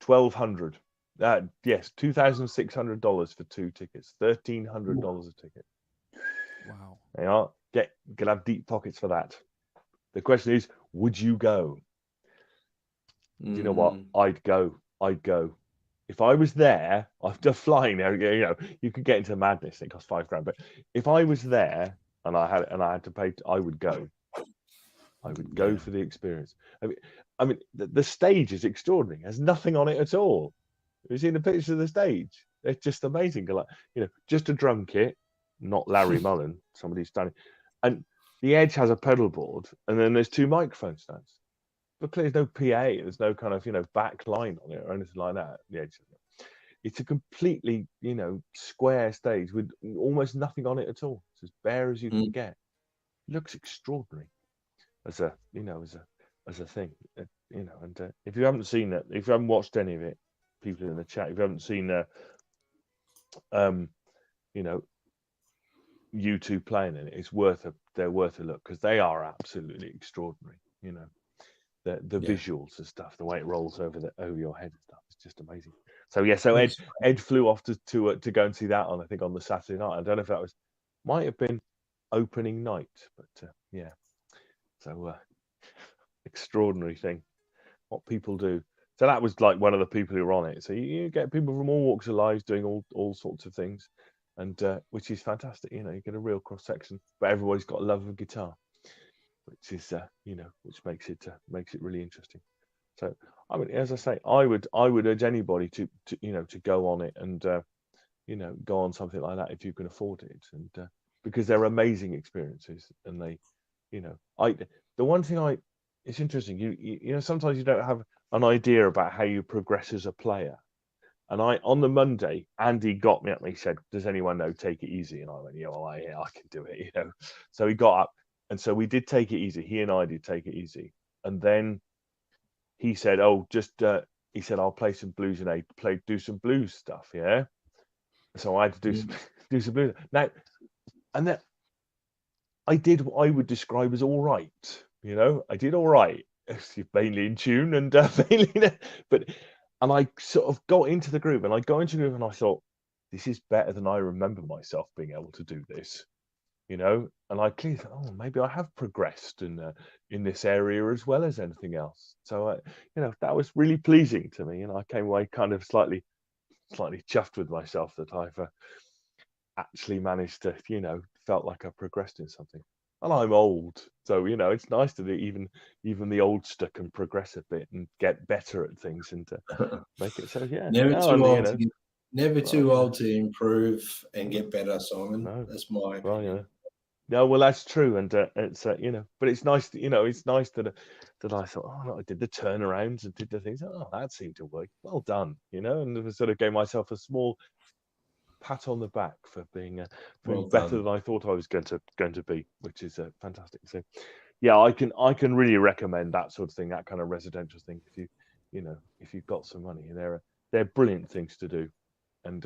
1,200. Yes, $2,600 for 2 tickets. $1,300 a ticket. Wow. They are gonna have deep pockets for that. The question is, would you go? Do you know what? I'd go. If I was there, after flying there, you could get into madness. It costs $5,000. But if I was there and I had to pay, I would go. I would go for the experience. I mean, the stage is extraordinary. There's nothing on it at all. Have you seen the pictures of the stage? It's just amazing. Like, just a drum kit, not Larry Mullen, somebody standing, and the edge has a pedal board, and then there's 2 microphone stands. But clearly there's no PA, there's no kind of back line on it or anything like that. The edge of it. It's a completely, square stage with almost nothing on it at all. It's as bare as you can get. It looks extraordinary as a thing, And if you haven't seen it, if you haven't watched any of it, people in the chat, if you haven't seen, U2 playing in it, they're worth a look because they are absolutely extraordinary. The visuals and stuff, the way it rolls over your head and stuff, it's just amazing. So Ed flew off to go and see that on the Saturday night. I don't know if might have been opening night, but so extraordinary thing what people do. So that was like one of the people who were on it. So you get people from all walks of life doing all sorts of things, and which is fantastic. You get a real cross section, but everybody's got a love of guitar, which is which makes it really interesting. So I mean, as I say, I would urge anybody to go on it and go on something like that if you can afford it, and because they're amazing experiences, and they the one thing it's interesting, you sometimes you don't have an idea about how you progress as a player. And on the Monday, Andy got me up and he said, "Does anyone know Take It Easy?" And I went, "Yeah, well, I can do it." So he got up, and so we did Take It Easy. He and I did Take It Easy, and then he said, "Oh, he said, I'll play some blues and do some blues stuff." Yeah. So I had to do some blues now, and then I did what I would describe as all right. I did all right, mainly in tune and and I sort of got into the groove, and I thought, this is better than I remember myself being able to do this, and I clearly thought, oh, maybe I have progressed in this area as well as anything else. So that was really pleasing to me, and I came away kind of slightly slightly chuffed with myself that I've actually managed to, felt like I progressed in something. And I'm old, so it's nice that even the oldster can progress a bit and get better at things and to make it. So yeah, never too old to improve and get better, Simon. No. That's my opinion. No, well, that's true, and it's but it's nice that it's nice that I thought, oh, I did the turnarounds and did the things. Oh, that seemed to work. Well done, and sort of gave myself a small pat on the back for being better than I thought I was going to be, which is fantastic. So, yeah, I can really recommend that sort of thing, that kind of residential thing. If if you've got some money, they're brilliant things to do, and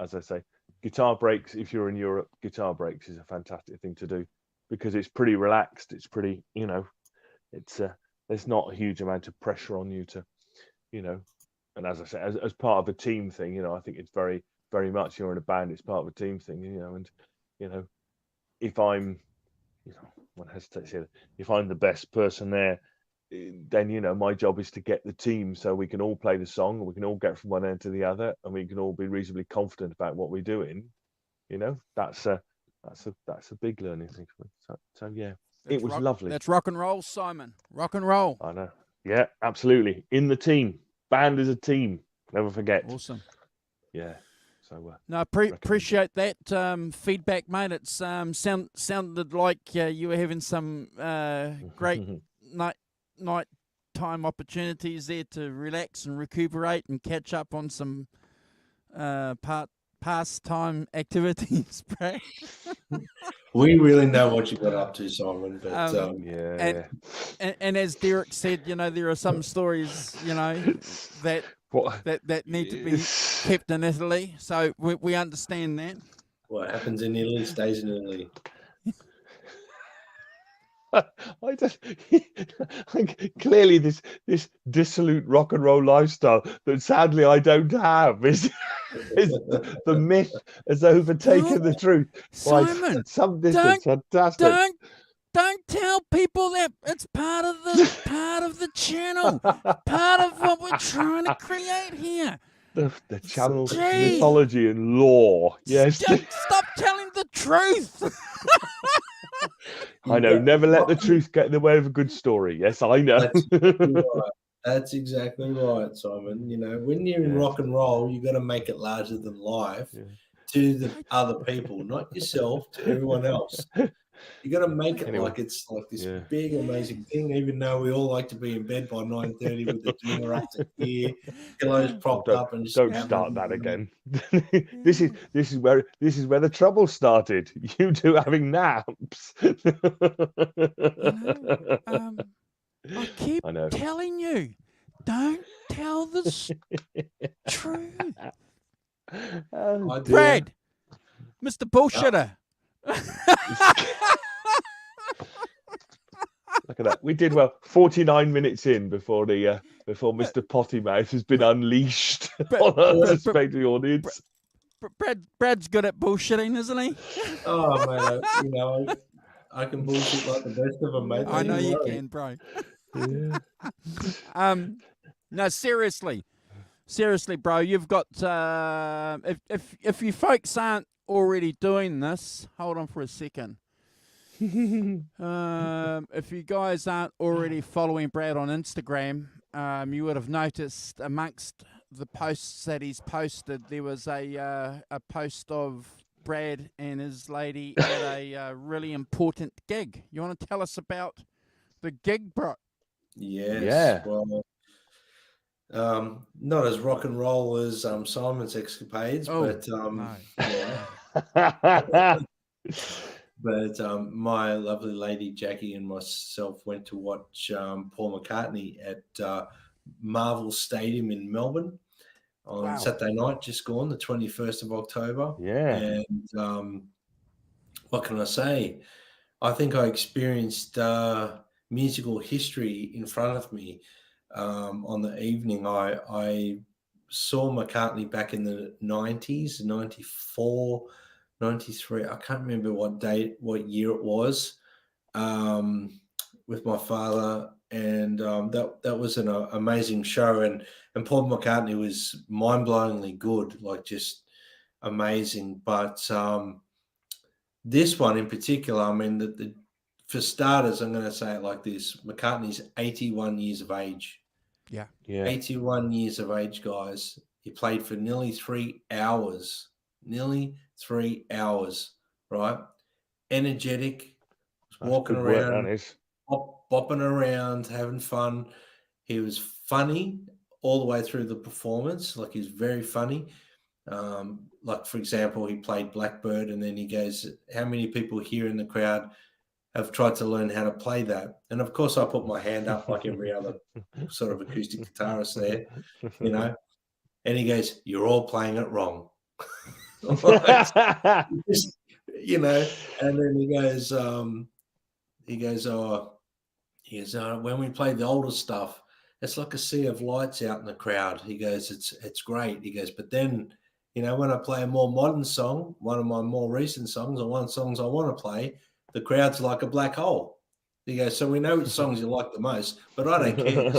as I say. Guitar breaks, if you're in Europe, guitar breaks is a fantastic thing to do because it's pretty relaxed. It's pretty, it's there's not a huge amount of pressure on you to, and as I say, as part of a team thing, I think it's very, very much you're in a band. It's part of a team thing, and if I'm, one hesitates here, if I'm the best person there, then my job is to get the team so we can all play the song, we can all get from one end to the other, and we can all be reasonably confident about what we're doing. That's a big learning thing for me. So yeah, it was lovely. That's rock and roll, Simon. Rock and roll. I know. Yeah, absolutely. In the team, band is a team. Never forget. Awesome. Yeah. So no, appreciate that feedback, mate. It's sounded like you were having some great nighttime opportunities there to relax and recuperate and catch up on some pastime activities, Brad. We really know what you got up to, Simon. But yeah, and as Derek said, there are some stories, that need to be kept in Italy. So we understand that. What happens in Italy stays in Italy. Clearly this dissolute rock and roll lifestyle that sadly I don't have is the myth has overtaken the truth. Simon, some distance, fantastic. Don't tell people that it's part of the channel, part of what we're trying to create here. The channel mythology and lore. Yes. Stop telling the truth. I know. Never let the truth get in the way of a good story. Yes, I know. That's exactly right, Simon. When you're in rock and roll, you got to make it larger than life to the other people, not yourself, to everyone else. You got to make it like it's like this big, amazing thing. Even though we all like to be in bed by 9:30 with the generator here, pillows propped up, and just don't start that again. This is where the trouble started. You two having naps. I keep telling you, don't tell the truth. Oh, Brad, Mr. Bullshitter. Look at that. We did well. 49 minutes in before Mr. Pottymouth has been unleashed on our prospective audience. Brad's good at bullshitting, isn't he? Oh man, I can bullshit like the best of them, mate. I know you can, bro. Yeah. No, seriously, bro. You've got if you folks aren't already doing this, hold on for a second. If you guys aren't already following Brad on Instagram, you would have noticed amongst the posts that he's posted, there was a post of Brad and his lady at a really important gig. You want to tell us about the gig, bro? Yes. Yeah. Well, not as rock and roll as Simon's escapades, but no. Yeah. But my lovely lady Jackie and myself went to watch Paul McCartney at Marvel Stadium in Melbourne on Saturday night, just gone, the 21st of October. Yeah. And what can I say? I think I experienced musical history in front of me on the evening. I saw McCartney back in the 90s, 94, 93. I can't remember what year it was, with my father and that was an amazing show. And Paul McCartney was mind-blowingly good, like just amazing. But this one in particular, I mean, for starters, I'm going to say it like this: McCartney's 81 years of age. Yeah. 81 years of age, guys. He played for nearly 3 hours. Right? Energetic, walking around, bopping around, having fun. He was funny all the way through the performance. Like, he's very funny. Like, for example, he played Blackbird, and then he goes, how many people here in the crowd have tried to learn how to play that? And of course, I put my hand up like every other sort of acoustic guitarist there, you know. And he goes, "You're all playing it wrong." You know. And then he goes, when we play the older stuff, it's like a sea of lights out in the crowd. He goes, it's great. He goes, but then, you know, when I play a more modern song, one of my more recent songs, or one of the songs I want to play, the crowd's like a black hole. He goes, so we know which songs you like the most, but I don't care.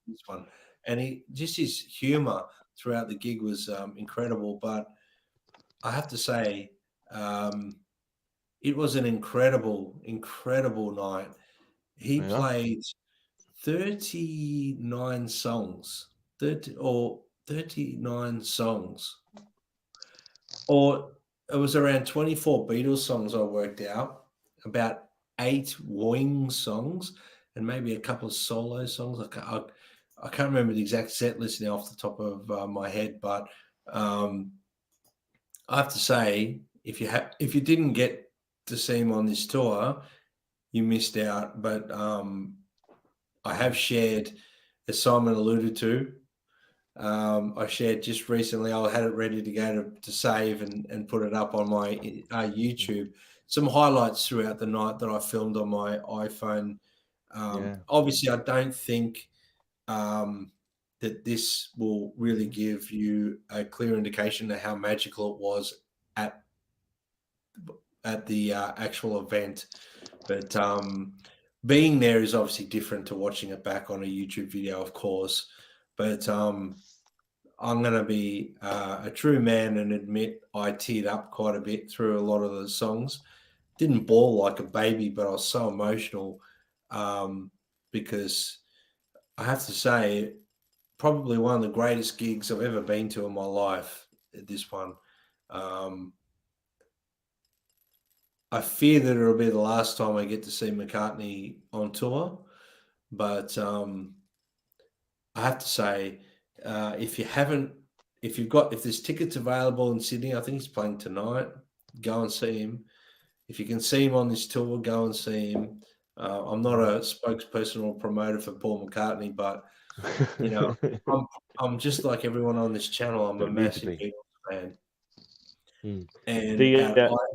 This one. And his humor throughout the gig was incredible. But I have to say, it was an incredible night. He played 39 songs, 39 songs, or it was around 24 Beatles songs I worked out, about 8 Wings songs, and maybe a couple of solo songs. I can't remember the exact set list now off the top of my head, but I have to say, if you didn't get to see him on this tour, you missed out. But I have shared, as Simon alluded to, I shared just recently, I had it ready to go to save and put it up on my YouTube, some highlights throughout the night that I filmed on my iPhone. Obviously, I don't think that this will really give you a clear indication of how magical it was at the actual event. But being there is obviously different to watching it back on a YouTube video, of course. But I'm going to be a true man and admit I teared up quite a bit through a lot of the songs. Didn't bawl like a baby, but I was so emotional because I have to say, probably one of the greatest gigs I've ever been to in my life, this one. I fear that it'll be the last time I get to see McCartney on tour, but I have to say, if there's tickets available in Sydney, I think he's playing tonight, go and see him. If you can see him on this tour, go and see him. I'm not a spokesperson or promoter for Paul McCartney, but you know, I'm just like everyone on this channel. I'm a massive Beatles fan. And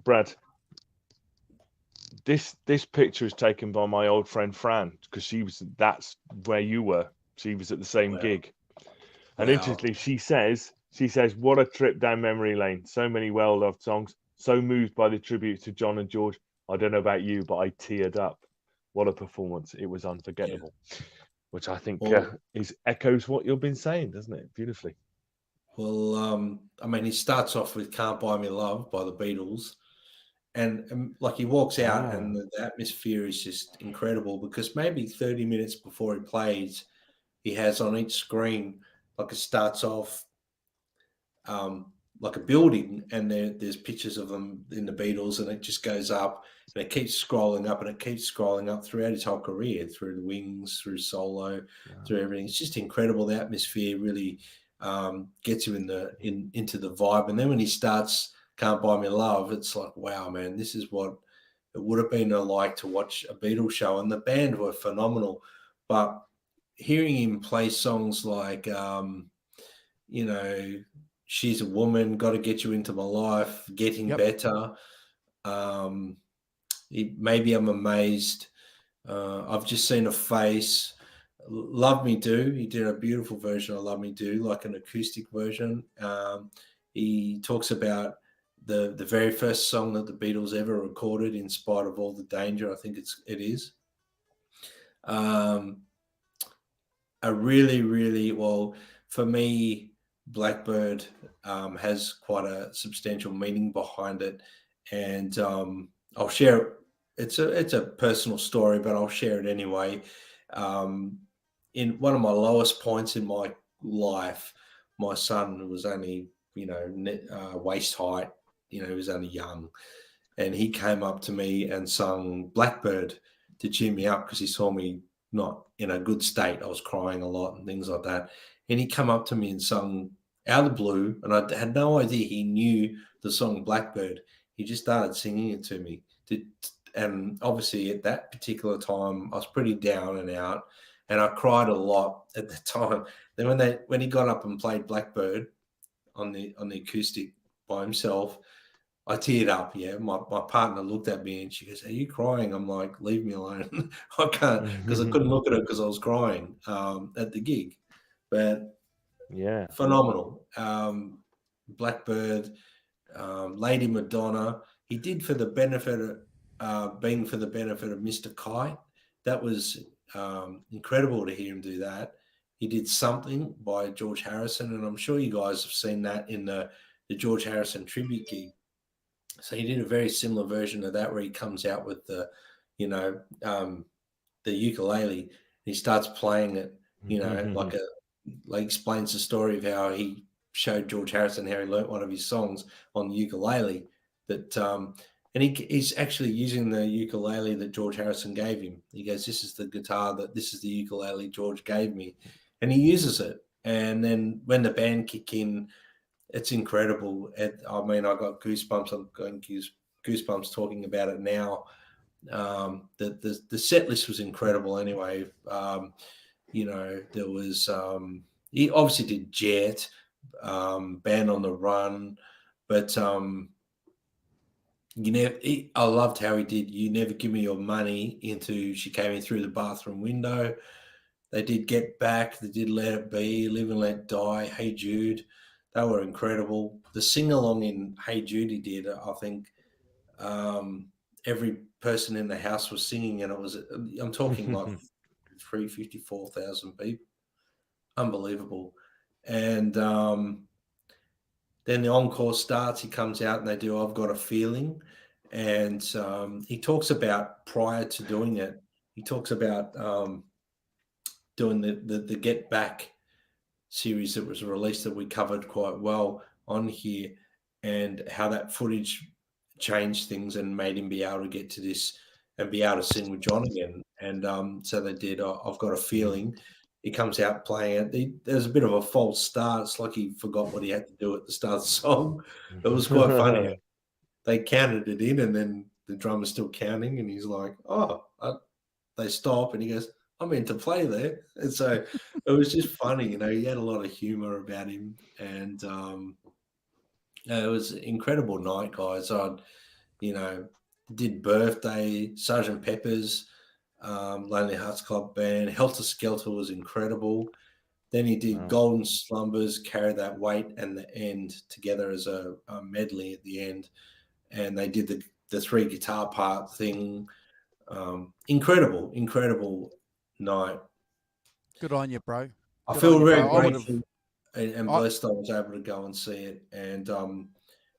Brad, this picture is taken by my old friend Fran, because that's where you were. She was at the same gig. And interestingly, she says, what a trip down memory lane. So many well-loved songs. So moved by the tributes to John and George. I don't know about you, but I teared up. What a performance. It was unforgettable. Yeah. Which I think echoes what you've been saying, doesn't it? Beautifully. Well, I mean, he starts off with Can't Buy Me Love by the Beatles. And like, he walks out and the atmosphere is just incredible, because maybe 30 minutes before he plays, he has on each screen, like, it starts off like a building, and there's pictures of them in the Beatles, and it just goes up and it keeps scrolling up, and it keeps scrolling up throughout his whole career, through the Wings, through solo, through everything. It's just incredible. The atmosphere really gets you into the vibe. And then when he starts Can't Buy Me Love, it's like, wow, man, this is what it would have been like to watch a Beatles show. And the band were phenomenal. But hearing him play songs like, you know, She's a Woman, Got to Get You Into My Life, Getting Better. Maybe I'm Amazed. I've Just Seen a Face. Love Me Do. He did a beautiful version of Love Me Do, like an acoustic version. He talks about the very first song that the Beatles ever recorded, In Spite of All the Danger. I think it is. really, really, well, for me, Blackbird has quite a substantial meaning behind it, and I'll share it. It's a personal story, but I'll share it anyway. In one of my lowest points in my life, my son was only waist height. He was only young, and he came up to me and sung Blackbird to cheer me up because he saw me not in a good state. I was crying a lot and things like that. And he came up to me and sung out of the blue, and I had no idea he knew the song Blackbird. He just started singing it to me. And obviously at that particular time, I was pretty down and out, and I cried a lot at the time. Then when he got up and played Blackbird on the acoustic by himself, I teared up. Yeah, my partner looked at me and she goes, "Are you crying?" I'm like, "Leave me alone. I can't," because I couldn't look at her because I was crying at the gig. But yeah, phenomenal. Blackbird, Lady Madonna. He did for the benefit of being for the benefit of Mr. Kite. That was incredible to hear him do that. He did Something by George Harrison, and I'm sure you guys have seen that in the George Harrison tribute gig. So he did a very similar version of that where he comes out with the ukulele. He starts playing it, like explains the story of how he showed George Harrison how he learnt one of his songs on the ukulele. And he's actually using the ukulele that George Harrison gave him. He goes, "This is the guitar this is the ukulele George gave me," and he uses it. And then when the band kick in, it's incredible. I got goosebumps. I'm going goosebumps talking about it now. The set list was incredible. Anyway, there was he obviously did Jet, Band on the Run, but I loved how he did "You Never Give Me Your Money" into "She Came In Through the Bathroom Window." They did Get Back. They did Let It Be, Live and Let Die, Hey Jude. They were incredible. The sing-along in Hey Jude he did, I think every person in the house was singing, and I'm talking like 354,000 people. Unbelievable. And then the encore starts. He comes out and they do "I've Got a Feeling." And he talks about, prior to doing it, he talks about doing the Get Back series that was released that we covered quite well on here, and how that footage changed things and made him be able to get to this and be able to sing with John again. And so they did "I've Got a Feeling." He comes out playing it. There's a bit of a false start. It's like he forgot what he had to do at the start of the song. It was quite funny. They counted it in, and then the drummer's still counting, and he's like, they stop, and he goes, "I meant to play there." And so it was just funny. He had a lot of humor about him, and it was an incredible night, guys. Did Birthday, Sgt. Pepper's, Lonely Hearts Club Band, Helter Skelter was incredible. Then he did Golden Slumbers, Carry That Weight, and The End together as a medley at the end. And they did the 3 guitar part thing. Incredible night. Good on you, bro. I feel very grateful and blessed I was able to go and see it. And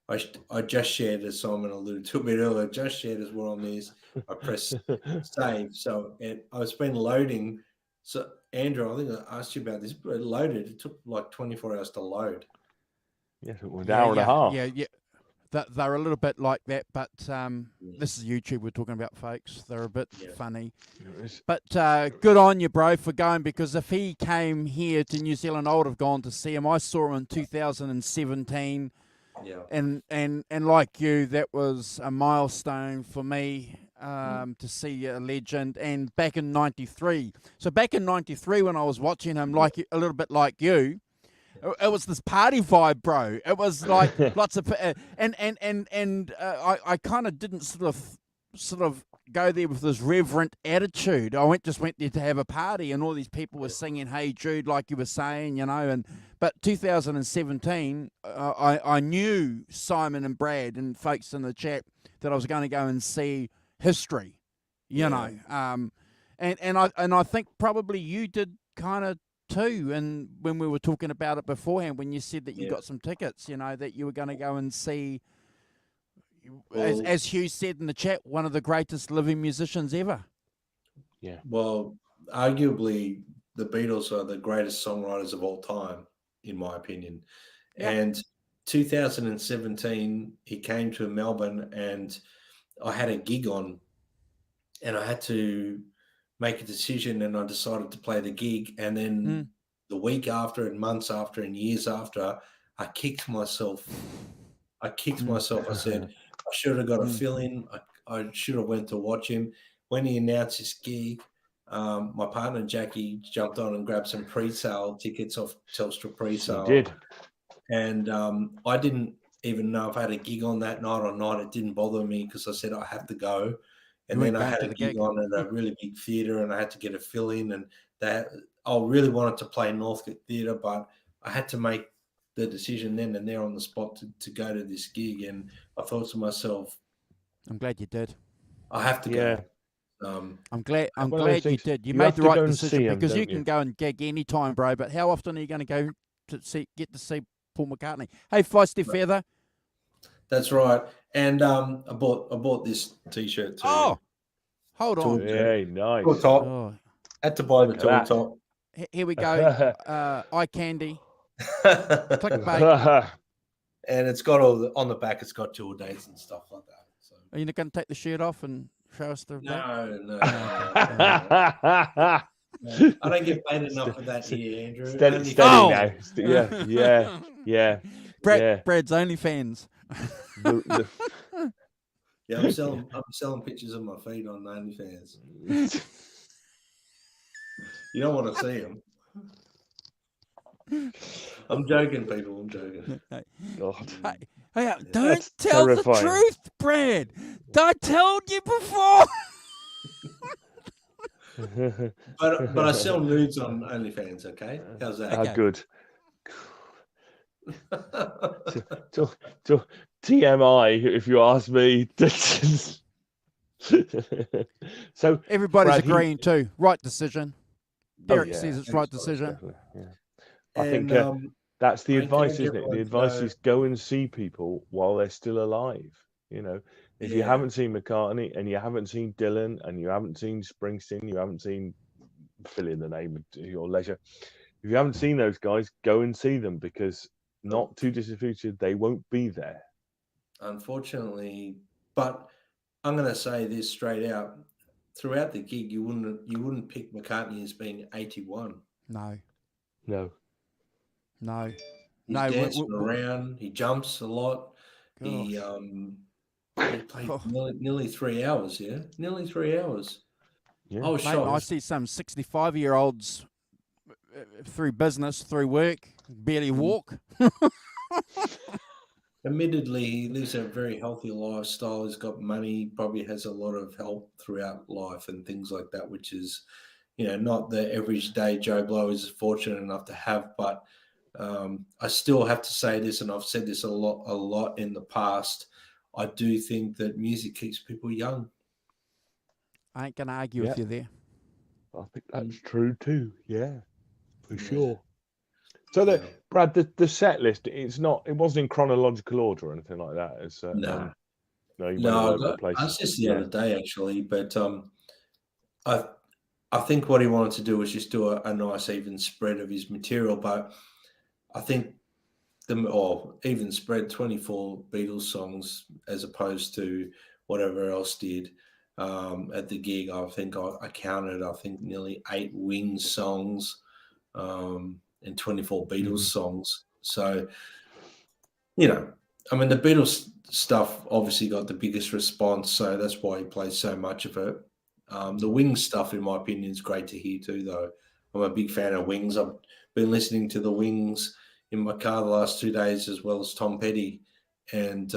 I just shared, as Simon alluded to a bit earlier, just shared as well on this. I pressed save. So it's been loading. So, Andrew, I think I asked you about this, but it loaded. It took like 24 hours to load. Yes, it was an hour and a half. Yeah. They're a little bit like that, but this is YouTube we're talking about, folks. They're a bit funny. But good on you, bro, for going, because if he came here to New Zealand, I would have gone to see him. I saw him in 2017. Yeah. And like you, that was a milestone for me to see a legend. And back in '93. So back in '93 when I was watching him, like a little bit like you, it was this party vibe, bro. It was like lots of I kind of didn't sort of go there with this reverent attitude. I just went there to have a party, and all these people were singing "Hey Jude," like you were saying, But 2017, I knew Simon and Brad and folks in the chat that I was going to go and see history, And I think probably you did kind of too. And when we were talking about it beforehand, when you said that you got some tickets, you know, that you were going to go and see, as Hugh said in the chat, one of the greatest living musicians ever. Yeah. Well, arguably, the Beatles are the greatest songwriters of all time, in my opinion. Yep. And 2017, he came to Melbourne, and I had a gig on, and I had to make a decision, and I decided to play the gig. And then the week after, and months after, and years after, I kicked myself. I said, I should have got a fill-in. I should have went to watch him. When he announced his gig, my partner Jackie jumped on and grabbed some pre-sale tickets off Telstra pre-sale. He did. And I didn't even know if I had a gig on that night or not. It didn't bother me because I said I have to go. And then I had a gig on at a really big theatre, and I had to get a fill-in. And that I really wanted to play Northcote Theatre, but I had to make the decision then and there on the spot to go to this gig. And I thought to myself, I'm glad you did. I have to go. I'm glad you did. You made the right decision, because you can go and gig anytime, bro. But how often are you going to go to get to see Paul McCartney? Hey, Feisty Feather. That's right. And I bought this T-shirt too. Oh, hold on. Yeah, nice. Tool top. Had to buy the tool top. Here we go. Eye candy. Clickbait. And it's got all on the back. It's got tour dates and stuff like that. So. Are you not going to take the shirt off and show us the? No. I don't get paid enough for that here, Andrew. Steady now. Yeah. Brad's OnlyFans. Yeah, I'm selling pictures of my feet on OnlyFans. You don't want to see them. I'm joking, people. I'm joking. Hey, don't tell the truth, Brad. I told you before. but I sell nudes on OnlyFans. Okay, how's that? Okay. Good. TMI, if you ask me. So everybody's agreeing too. Right decision. Derek says it's right decision. Yeah. I think that's the advice, isn't it? The advice is go and see people while they're still alive. You know, if you haven't seen McCartney and you haven't seen Dylan and you haven't seen Springsteen, you haven't seen, fill in the name at your leisure. If you haven't seen those guys, go and see them, because not too distant future, they won't be there. Unfortunately, but I'm going to say this straight out. Throughout the gig, you wouldn't pick McCartney as being 81. No. He's dancing around. He jumps a lot. Gosh. He played nearly 3 hours. Yeah, nearly 3 hours. Yeah. I was shocked. I see some 65-year-olds through business, through work, barely walk. Admittedly, he lives a very healthy lifestyle. He's got money, probably has a lot of help throughout life and things like that, which is, not the average day Joe Blow is fortunate enough to have. But I still have to say this, and I've said this a lot in the past. I do think that music keeps people young. I ain't going to argue with you there. I think that's true too. Yeah, for sure. So Brad, the set list, it wasn't in chronological order or anything like that. It's no, I was just the other day actually, but I think what he wanted to do was just do a nice even spread of his material, but I think even spread 24 Beatles songs as opposed to whatever else did at the gig. I think I counted nearly 8 Wings songs. And 24 Beatles songs. So, the Beatles stuff obviously got the biggest response, so that's why he plays so much of it. The Wings stuff, in my opinion, is great to hear too, though. I'm a big fan of Wings. I've been listening to the Wings in my car the last 2 days, as well as Tom Petty. And,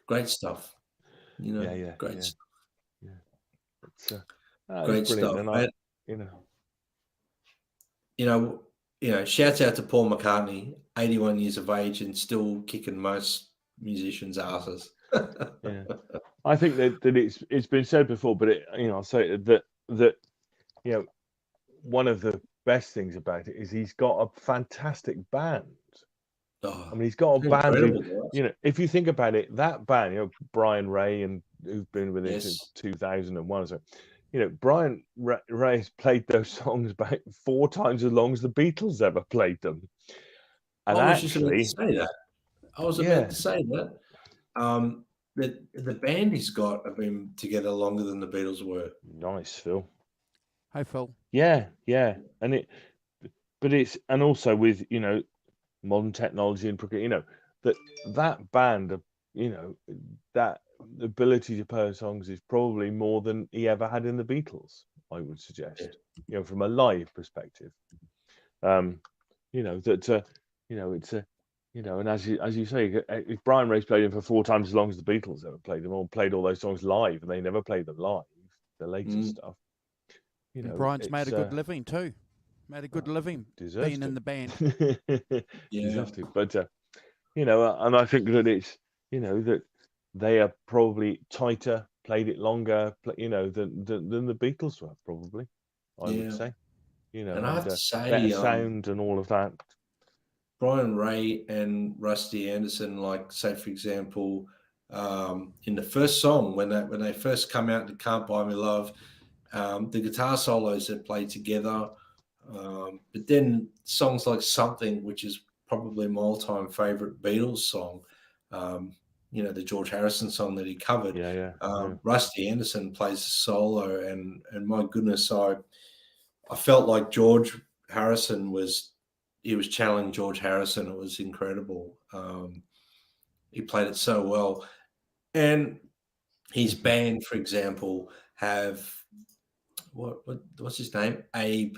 great stuff. Great stuff. Yeah. Great stuff. And, shouts out to Paul McCartney, 81 years of age and still kicking most musicians' asses. Yeah, I think that it's been said before, but I'll say that one of the best things about it is he's got a fantastic band. I mean, he's got a band who, if you think about it, that band, Brian Ray, and who's been with him since 2001. So, Brian Ray has played those songs about 4 times as long as the Beatles ever played them. And I was just about to say that. I was about to say that. The band he's got have been together longer than the Beatles were. Nice, Phil. Hi, Phil. Yeah, and and also with modern technology and that band, that ability to play songs is probably more than he ever had in the Beatles, I would suggest. From a live perspective, and as you say, if Brian Ray's played him for 4 times as long as the Beatles ever played them, or played all those songs live, and they never played them live, the later stuff. Brian's made a good living too. Made a good living being in the band. Deserves to. But and I think that it's that they are probably tighter, played it longer, than the Beatles were probably. I would say. And I have to say, better sound and all of that. Brian Ray and Rusty Anderson, like say for example, in the first song when they first come out to "Can't Buy Me Love," the guitar solos that play together. But then songs like "Something," which is probably my all-time favorite Beatles song, the George Harrison song that he covered. Rusty Anderson plays the solo, and my goodness, I felt like George Harrison was channeling George Harrison. It was incredible. He played it so well, and his band, for example, have what's his name? Abe,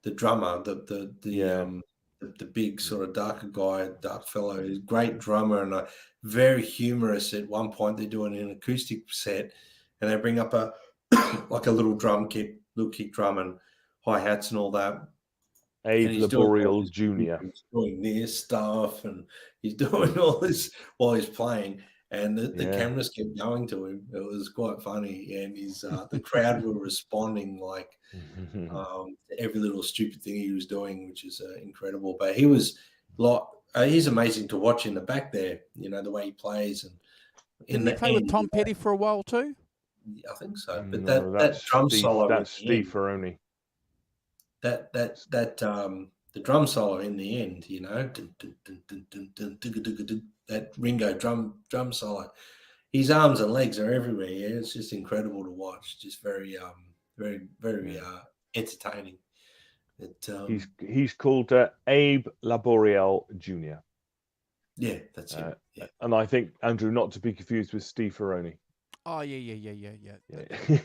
the drummer, the big sort of dark fellow, he's a great drummer and very humorous. At one point, they're doing an acoustic set, and they bring up a little kick drum and hi-hats and all that. Abe Laboriel Jr. He's doing this stuff, and he's doing all this while he's playing. And the cameras kept going to him. It was quite funny, and the crowd were responding like every little stupid thing he was doing, which is incredible. But he was he's amazing to watch in the back there. The way he plays. And didn't he play with Tom Petty for a while too? I think so. But that drum solo, that's Steve Ferroni. The drum solo in the end, that Ringo drum solo, his arms and legs are everywhere. Yeah, it's just incredible to watch. Just very, very, very entertaining. He's called Abe Laboriel Jr. Yeah, that's it. Yeah. And I think, Andrew, not to be confused with Steve Ferroni. Oh yeah.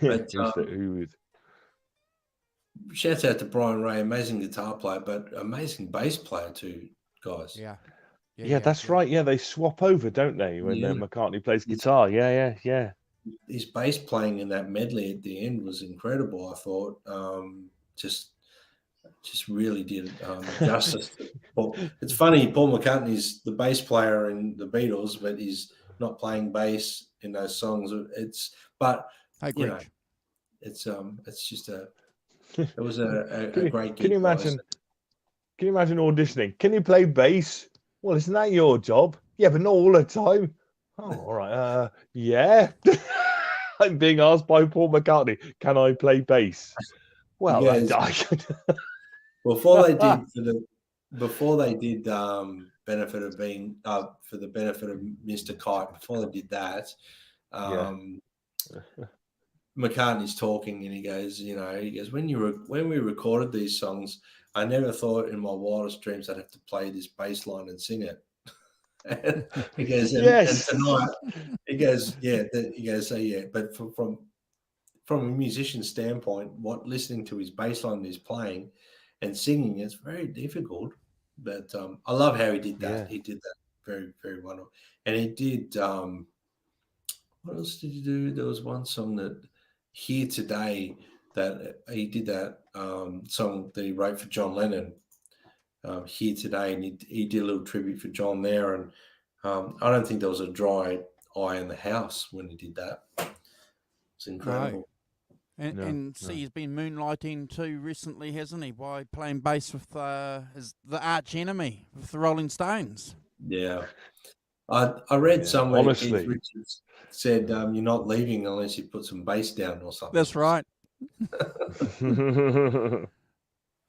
But, who is? Shouts out to Brian Ray, amazing guitar player, but amazing bass player too, guys. Yeah, that's right. Yeah, they swap over, don't they? When McCartney plays guitar. Yeah. His bass playing in that medley at the end was incredible. I thought, just really did justice. It's funny, Paul McCartney's the bass player in the Beatles, but he's not playing bass in those songs. It's just it was a great gig. Can you imagine auditioning? Can you play bass? Well, isn't that your job? Yeah, but not all the time. Oh, all right. Yeah. I'm being asked by Paul McCartney, can I play bass? Well, before they did benefit of being for the benefit of Mr. Kite, before they did that, McCartney's talking and he goes, when we recorded these songs, I never thought in my wildest dreams I'd have to play this bass line and sing it. And he goes, and tonight, he goes, but from a musician's standpoint, listening to his bass line he's playing and singing, it's very difficult. But I love how he did that. Yeah. He did that very, very wonderful. And he did, what else did he do? There was one song that, Here Today, that he did that song that he wrote for John Lennon, Here Today, and he did a little tribute for John there. And I don't think there was a dry eye in the house when he did that. It's incredible. And see, he's been moonlighting too recently, hasn't he? By playing bass with the arch enemy, with the Rolling Stones. Yeah. I read somewhere honestly, Keith Richards said you're not leaving unless you put some bass down or something. That's right.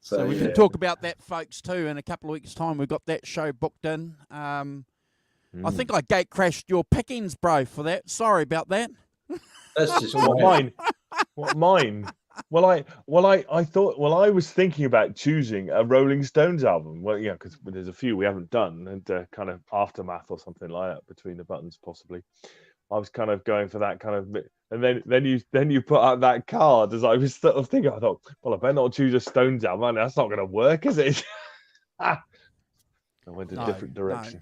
So we can talk about that, folks, too. In a couple of weeks' time, we've got that show booked in. I think I gate crashed your pickings, bro, for that. Sorry about that. That's just mine. What mine? Well, I thought. Well, I was thinking about choosing a Rolling Stones album. Well, yeah, because there's a few we haven't done, and kind of Aftermath or something like that, Between the Buttons, possibly. I was kind of going for that kind of, and then you put out that card as I was sort of thinking. I thought, well, I better not choose a Stones album. That's not going to work, is it? I went a different direction.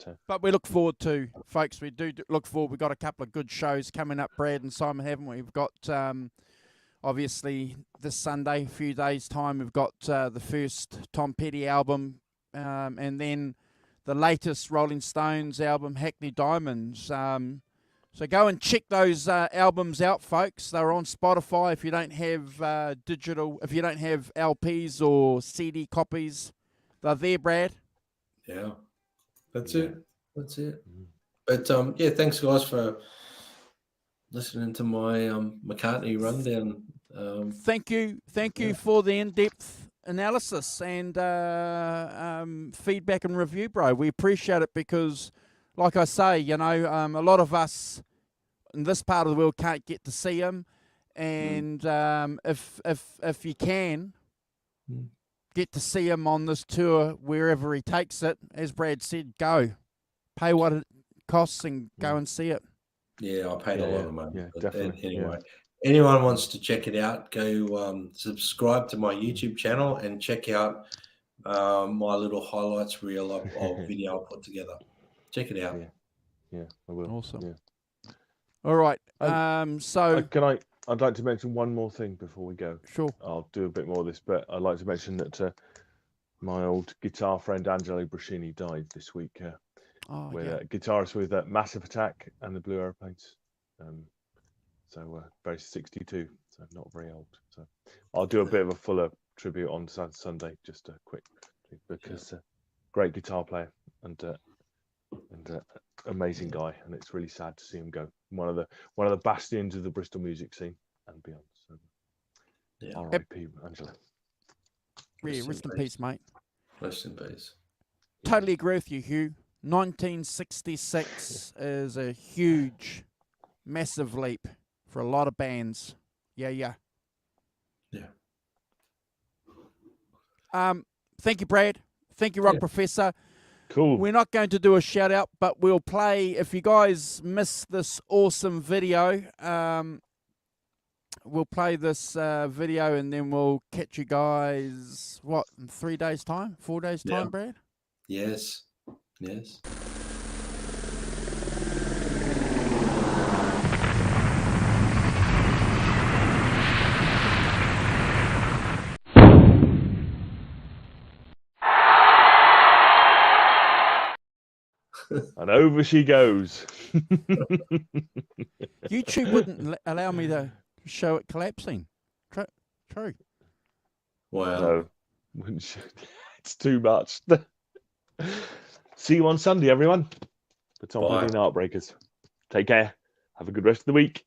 No. But we look forward to, folks. We do look forward. We've got a couple of good shows coming up, Brad and Simon, haven't we? We've got obviously this Sunday, a few days time. We've got the first Tom Petty album, and then the latest Rolling Stones album, Hackney Diamonds. So go and check those albums out, folks. They're on Spotify. If you don't have digital, if you don't have LPs or CD copies, they're there, Brad. Yeah, that's it. That's it. But yeah, thanks guys for listening to my McCartney rundown. Thank you for the in-depth analysis and feedback and review, bro. We appreciate it because, like I say, you know, a lot of us in this part of the world can't get to see him, and if you can get to see him on this tour wherever he takes it, as Brad said, go pay what it costs and go and see it. Yeah, I paid a lot of money. Yeah, definitely. Anyway, anyone wants to check it out, go subscribe to my YouTube channel and check out my little highlights reel of video I put together. Check it out. Yeah, I will. Awesome. Yeah. All right. So I'd like to mention one more thing before we go. Sure. I'll do a bit more of this, but I'd like to mention that my old guitar friend Angelo Brascini died this week. Guitarist with Massive Attack and the Blue Aeroplanes. So very 62, so not very old. So I'll do a bit of a fuller tribute on Sunday, just a quick, because great guitar player and amazing guy, and it's really sad to see him go. One of the bastions of the Bristol music scene and beyond. So, R.I.P. Angelo. Yeah, rest in peace, mate. Rest in peace. Totally agree with you, Hugh. 1966 is a huge, massive leap for a lot of bands. Yeah. Thank you, Brad. Thank you, Rock Professor. Cool. We're not going to do a shout out, but we'll play. If you guys missed this awesome video, we'll play this video and then we'll catch you guys, in 3 days' time? 4 days' time, Brad? Yes. And over she goes. YouTube wouldn't allow me to show it collapsing. True. Wow. No, it's too much. See you on Sunday, everyone. The Tom Petty Heartbreakers. Take care. Have a good rest of the week.